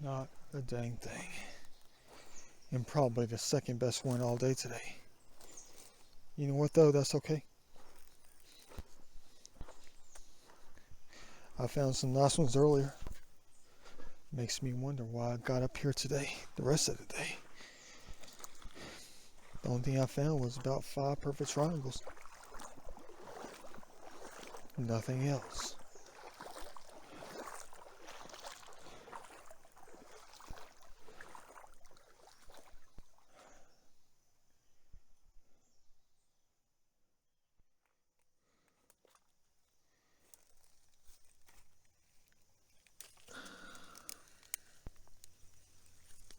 Not a dang thing. And probably the second best one all day today. You know what though? That's okay. I found some nice ones earlier. Makes me wonder why I got up here today, the rest of the day. The only thing I found was about 5 perfect triangles. Nothing else.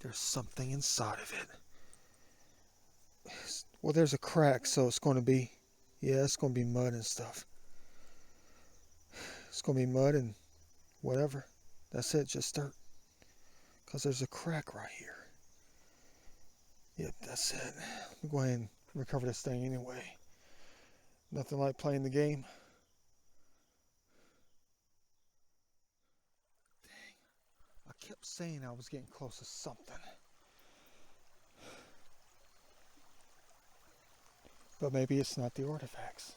There's something inside of it. Well, there's a crack, so it's going to be, it's going to be mud and stuff. It's going to be mud and whatever. That's it, just dirt. Because there's a crack right here. Yep, that's it. Let me go ahead and recover this thing anyway. Nothing like playing the game. Dang. I kept saying I was getting close to something. But maybe it's not the artifacts.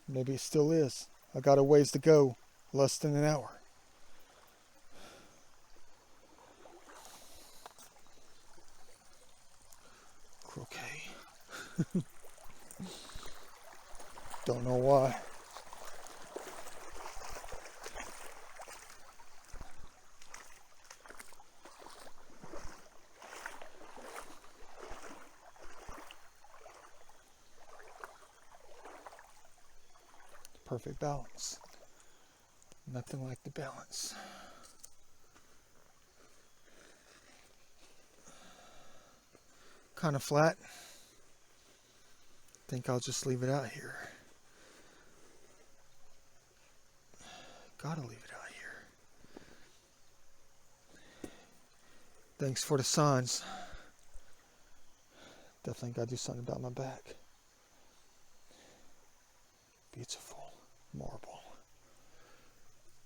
Maybe it still is. I got a ways to go. Less than an hour. Croquet. Don't know why. Perfect balance. Nothing like the balance. Kind of flat. Think I'll just leave it out here. Gotta leave it out here. Thanks for the signs. Definitely gotta do something about my back. Beautiful marble.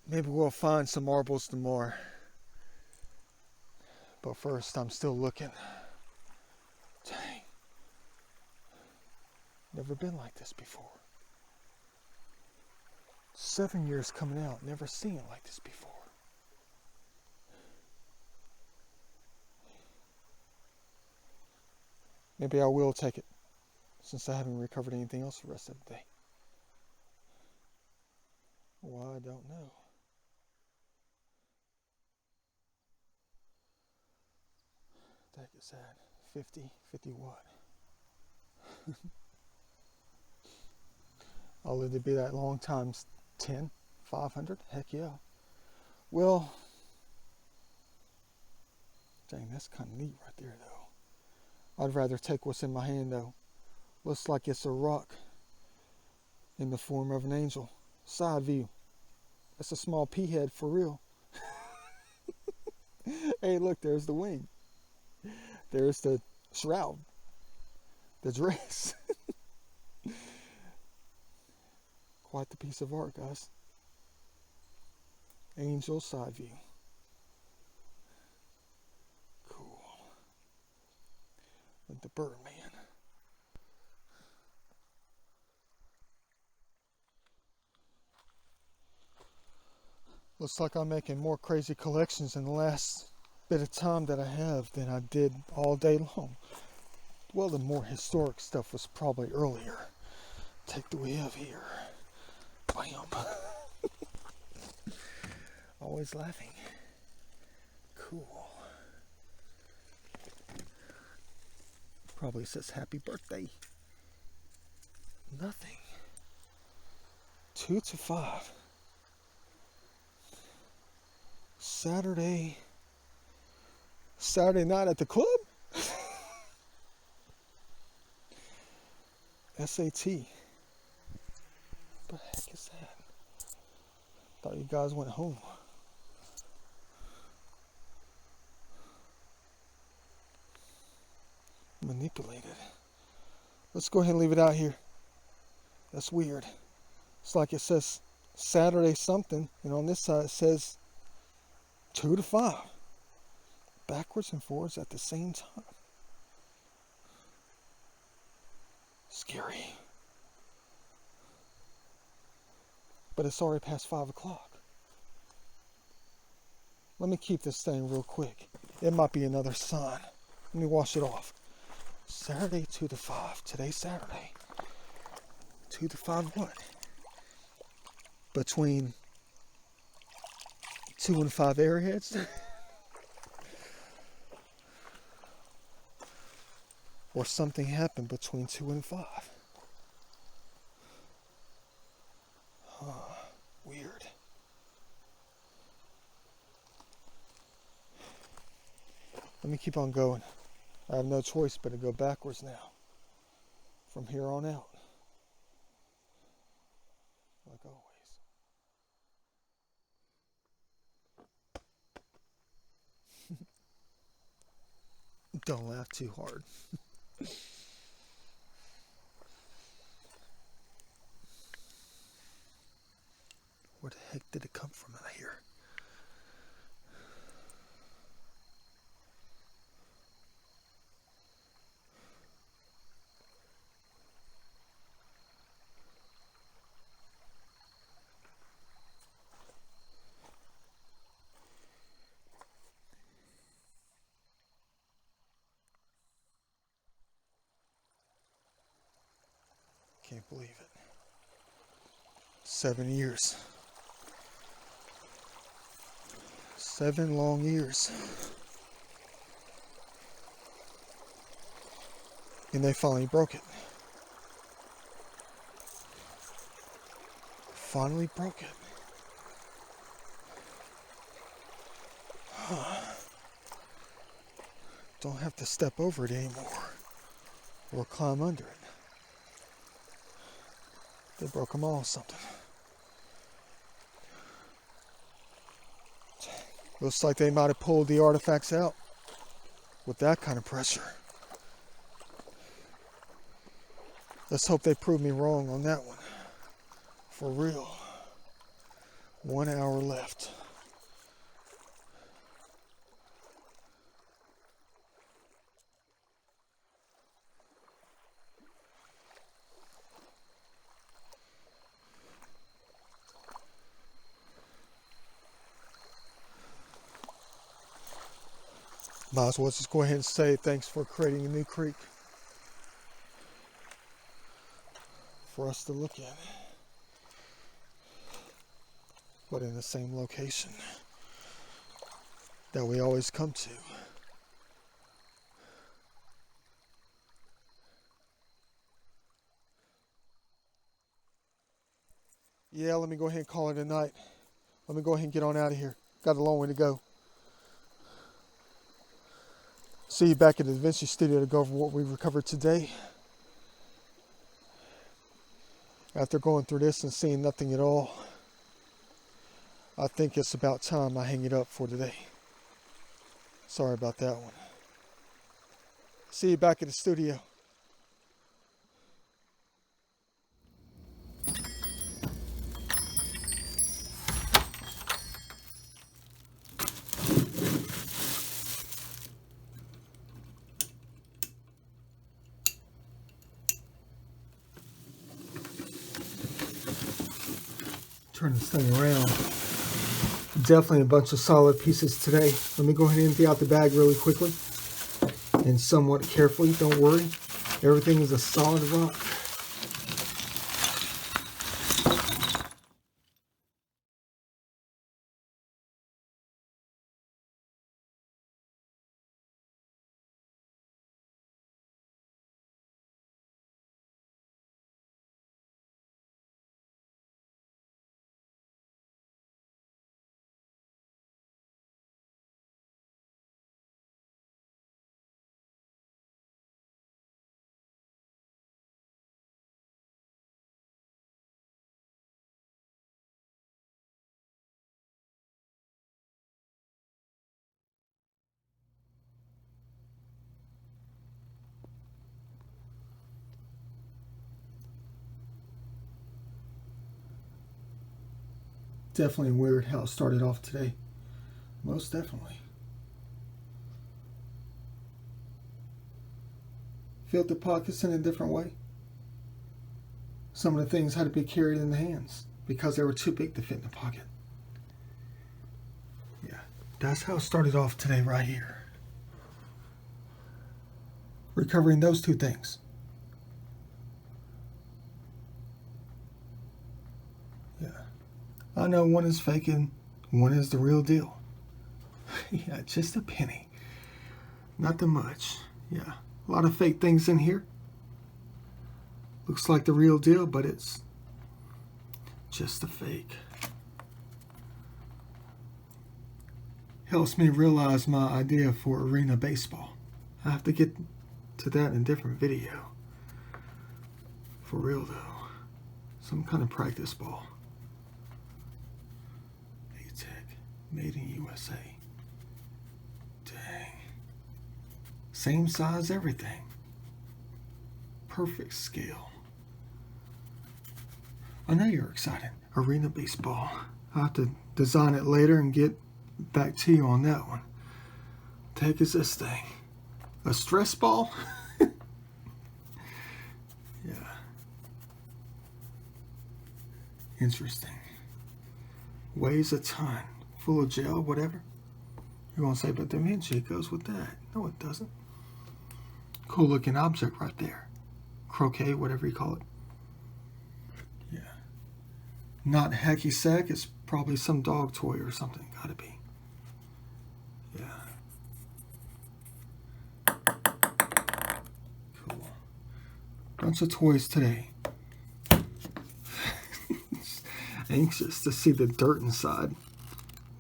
Maybe we'll find some marbles tomorrow. But first, I'm still looking. Dang. Never been like this before. 7 years coming out, never seen it like this before. Maybe I will take it, since I haven't recovered anything else the rest of the day. Well, I don't know. That is at 50 what? I'll live to be that long times 10, 500. Heck yeah. Well, dang, that's kind of neat right there, though. I'd rather take what's in my hand, though. Looks like it's a rock in the form of an angel. Side view. That's a small pea head for real. Hey, look, there's the wing. There's the shroud. The dress. Quite the piece of art, guys. Angel side view. Cool. With the Birdman. Looks like I'm making more crazy collections in the last bit of time that I have than I did all day long. Well, the more historic stuff was probably earlier. Take what we have here. Bam. Always laughing. Cool. Probably says happy birthday. Nothing. 2 to 5. Saturday night at the club? SAT. What the heck is that? Thought you guys went home. Manipulated. Let's go ahead and leave it out here. That's weird. It's like it says Saturday something, and on this side it says 2 to 5. Backwards and forwards at the same time. Scary. But it's already past 5 o'clock. Let me keep this thing real quick. It might be another sign. Let me wash it off. Saturday 2 to 5. Today's Saturday. 2 to 5 what? Between 2 and 5 airheads? Or something happened between 2 and 5. Weird. Let me keep on going. I have no choice but to go backwards now. From here on out. Like always. Don't laugh too hard. Where the heck did it come from out here? Can't believe it. 7 years. 7 long years. And they finally broke it. Finally broke it. Don't have to step over it anymore. Or climb under it. They broke them all something. Looks like they might have pulled the artifacts out with that kind of pressure. Let's hope they prove me wrong on that one. For real. 1 hour left. Might as well just go ahead and say thanks for creating a new creek. for us to look at, but in the same location that we always come to. Yeah, let me go ahead and call it a night. Let me go ahead and get on out of here. Got a long way to go. See you back at the Vinci studio to go over what we recovered today. After going through this and seeing nothing at all, I think it's about time I hang it up for today. Sorry about that one. See you back at the studio. Turn this thing around. Definitely a bunch of solid pieces today. Let me go ahead and empty out the bag really quickly and somewhat carefully. Don't worry. Everything is a solid rock. Definitely weird how it started off today. Most definitely. Filled the pockets in a different way. Some of the things had to be carried in the hands because they were too big to fit in the pocket. Yeah, that's how it started off today right here. Recovering those two things. Yeah. I know one is faking, one is the real deal. Yeah, just a penny. Not that much. Yeah, a lot of fake things in here. Looks like the real deal, but it's just a fake. Helps me realize my idea for arena baseball. I have to get to that in a different video. For real though. Some kind of practice ball. Made in USA. Dang. Same size, everything. Perfect scale. I know you're excited. Arena baseball. I'll have to design it later and get back to you on that one. The heck is this thing? A stress ball? Yeah. Interesting. Weighs a ton. Full of gel, whatever. You're going to say, but the Vinci goes with that. No, it doesn't. Cool looking object right there. Croquet, whatever you call it. Yeah. Not hacky sack. It's probably some dog toy or something. Gotta be. Yeah. Cool. Bunch of toys today. Anxious to see the dirt inside.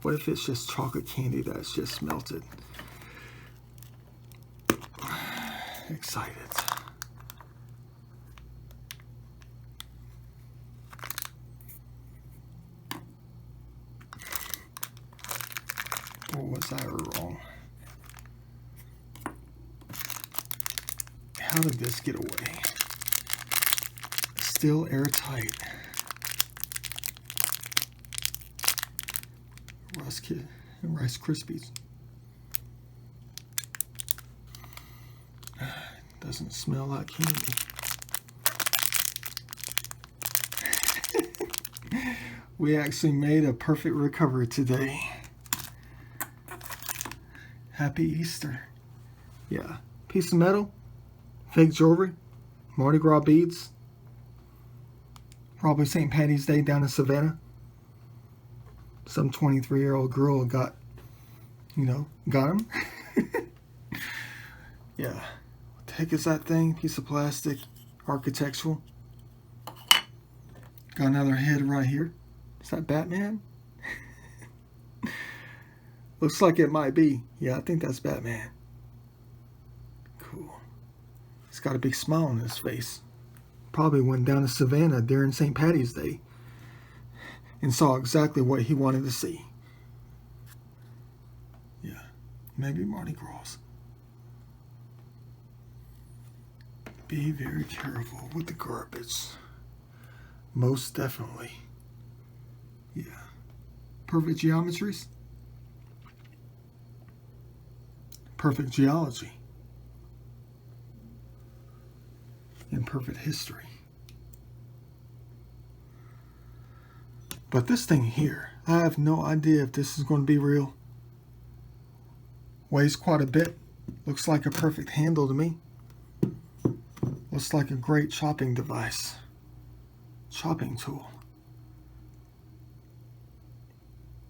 What if it's just chocolate candy that's just melted? Excited. Or was I wrong? How did this get away? Still airtight. Rice Krispies. Doesn't smell like candy. We actually made a perfect recovery today. Happy Easter. Yeah. Piece of metal, fake jewelry, Mardi Gras beads. Probably St. Patty's Day down in Savannah. Some 23-year-old girl got him. Yeah. What the heck is that thing? Piece of plastic. Architectural. Got another head right here. Is that Batman? Looks like it might be. Yeah, I think that's Batman. Cool. He's got a big smile on his face. Probably went down to Savannah during St. Patty's Day and saw exactly what he wanted to see. Yeah, maybe Mardi Gras. Be very careful with the garbage. Most definitely. Yeah. Perfect geometries. Perfect geology. And perfect history. But this thing here, I have no idea if this is going to be real. Weighs quite a bit. Looks like a perfect handle to me. Looks like a great chopping device. Chopping tool.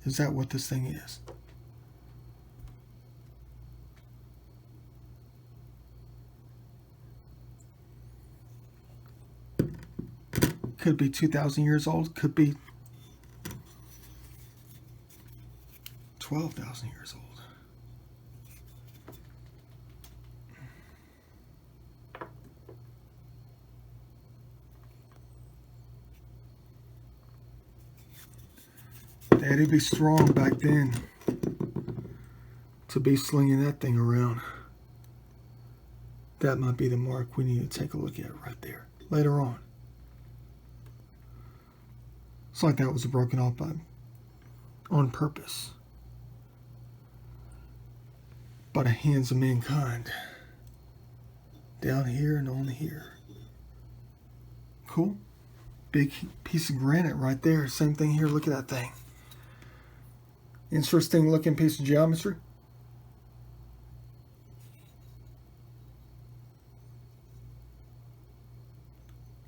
Is that what this thing is? Could be 2,000 years old. Could be 12,000 years old. Daddy'd be strong back then to be slinging that thing around. That might be the mark we need to take a look at right there later on. It's like that was broken off on purpose by the hands of mankind. Down here and on here. Cool. Big piece of granite right there. Same thing here. Look at that thing. Interesting looking piece of geometry.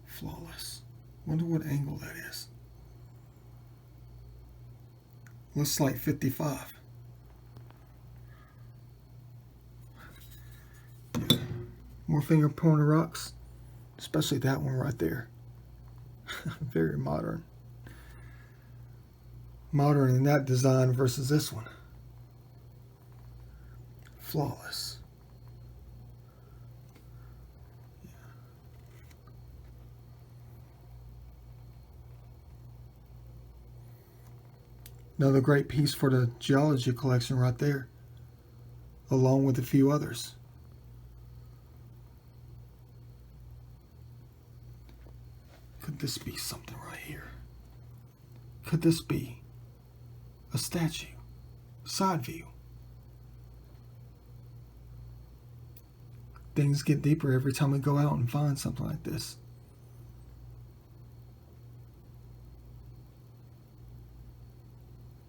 Flawless. Wonder what angle that is. Looks like 55. More finger pointer rocks. Especially that one right there. Very modern. Modern in that design versus this one. Flawless. Yeah. Another great piece for the geology collection right there, along with a few others. Could this be something right here? Could this be a statue? Side view. Things get deeper every time we go out and find something like this.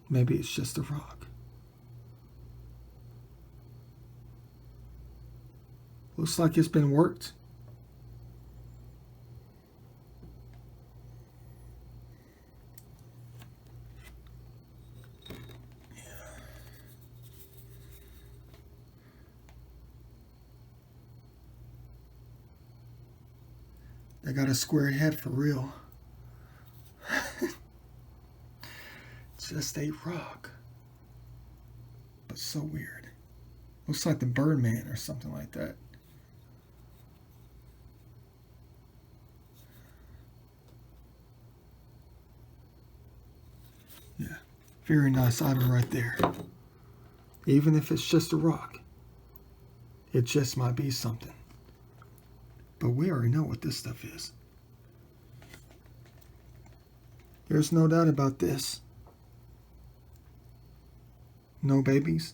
Maybe it's just a rock. Looks like it's been worked. They got a square head for real. Just a rock. But so weird. Looks like the Birdman or something like that. Yeah. Very nice item right there. Even if it's just a rock. It just might be something. But we already know what this stuff is. There's no doubt about this. No babies.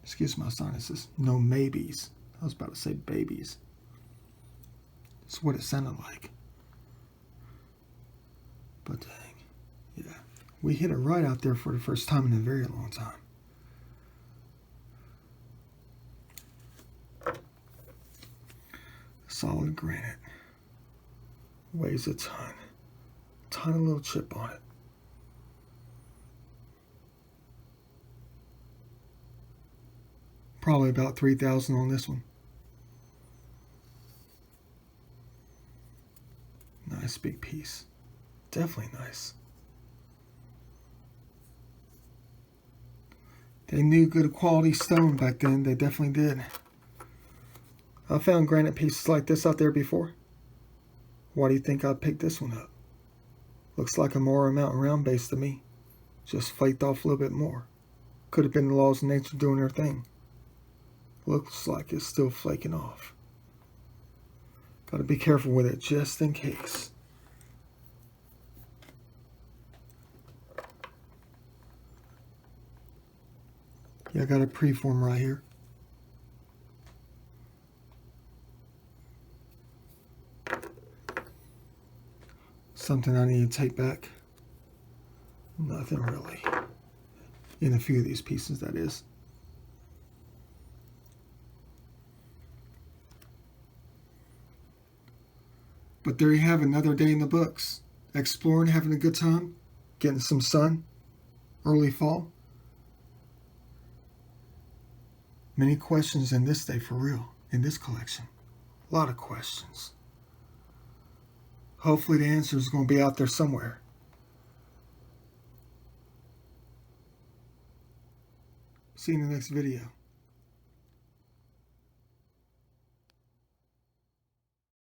Excuse my sinuses. No maybes. I was about to say babies. It's what it sounded like. But dang. Yeah. We hit it right out there for the first time in a very long time. Solid granite. Weighs a ton. Tiny little chip on it. Probably about 3,000 on this one. Nice big piece. Definitely nice. They knew good quality stone back then. They definitely did. I found granite pieces like this out there before. Why do you think I picked this one up? Looks like a Mora Mountain round base to me. Just flaked off a little bit more. Could have been the laws of nature doing their thing. Looks like it's still flaking off. Gotta be careful with it just in case. Yeah, I got a preform right here. Something I need to take back. Nothing really. In a few of these pieces, that is. But there you have another day in the books. Exploring, having a good time, getting some sun, early fall. Many questions in this day for real, in this collection. A lot of questions. Hopefully the answer is going to be out there somewhere. See you in the next video.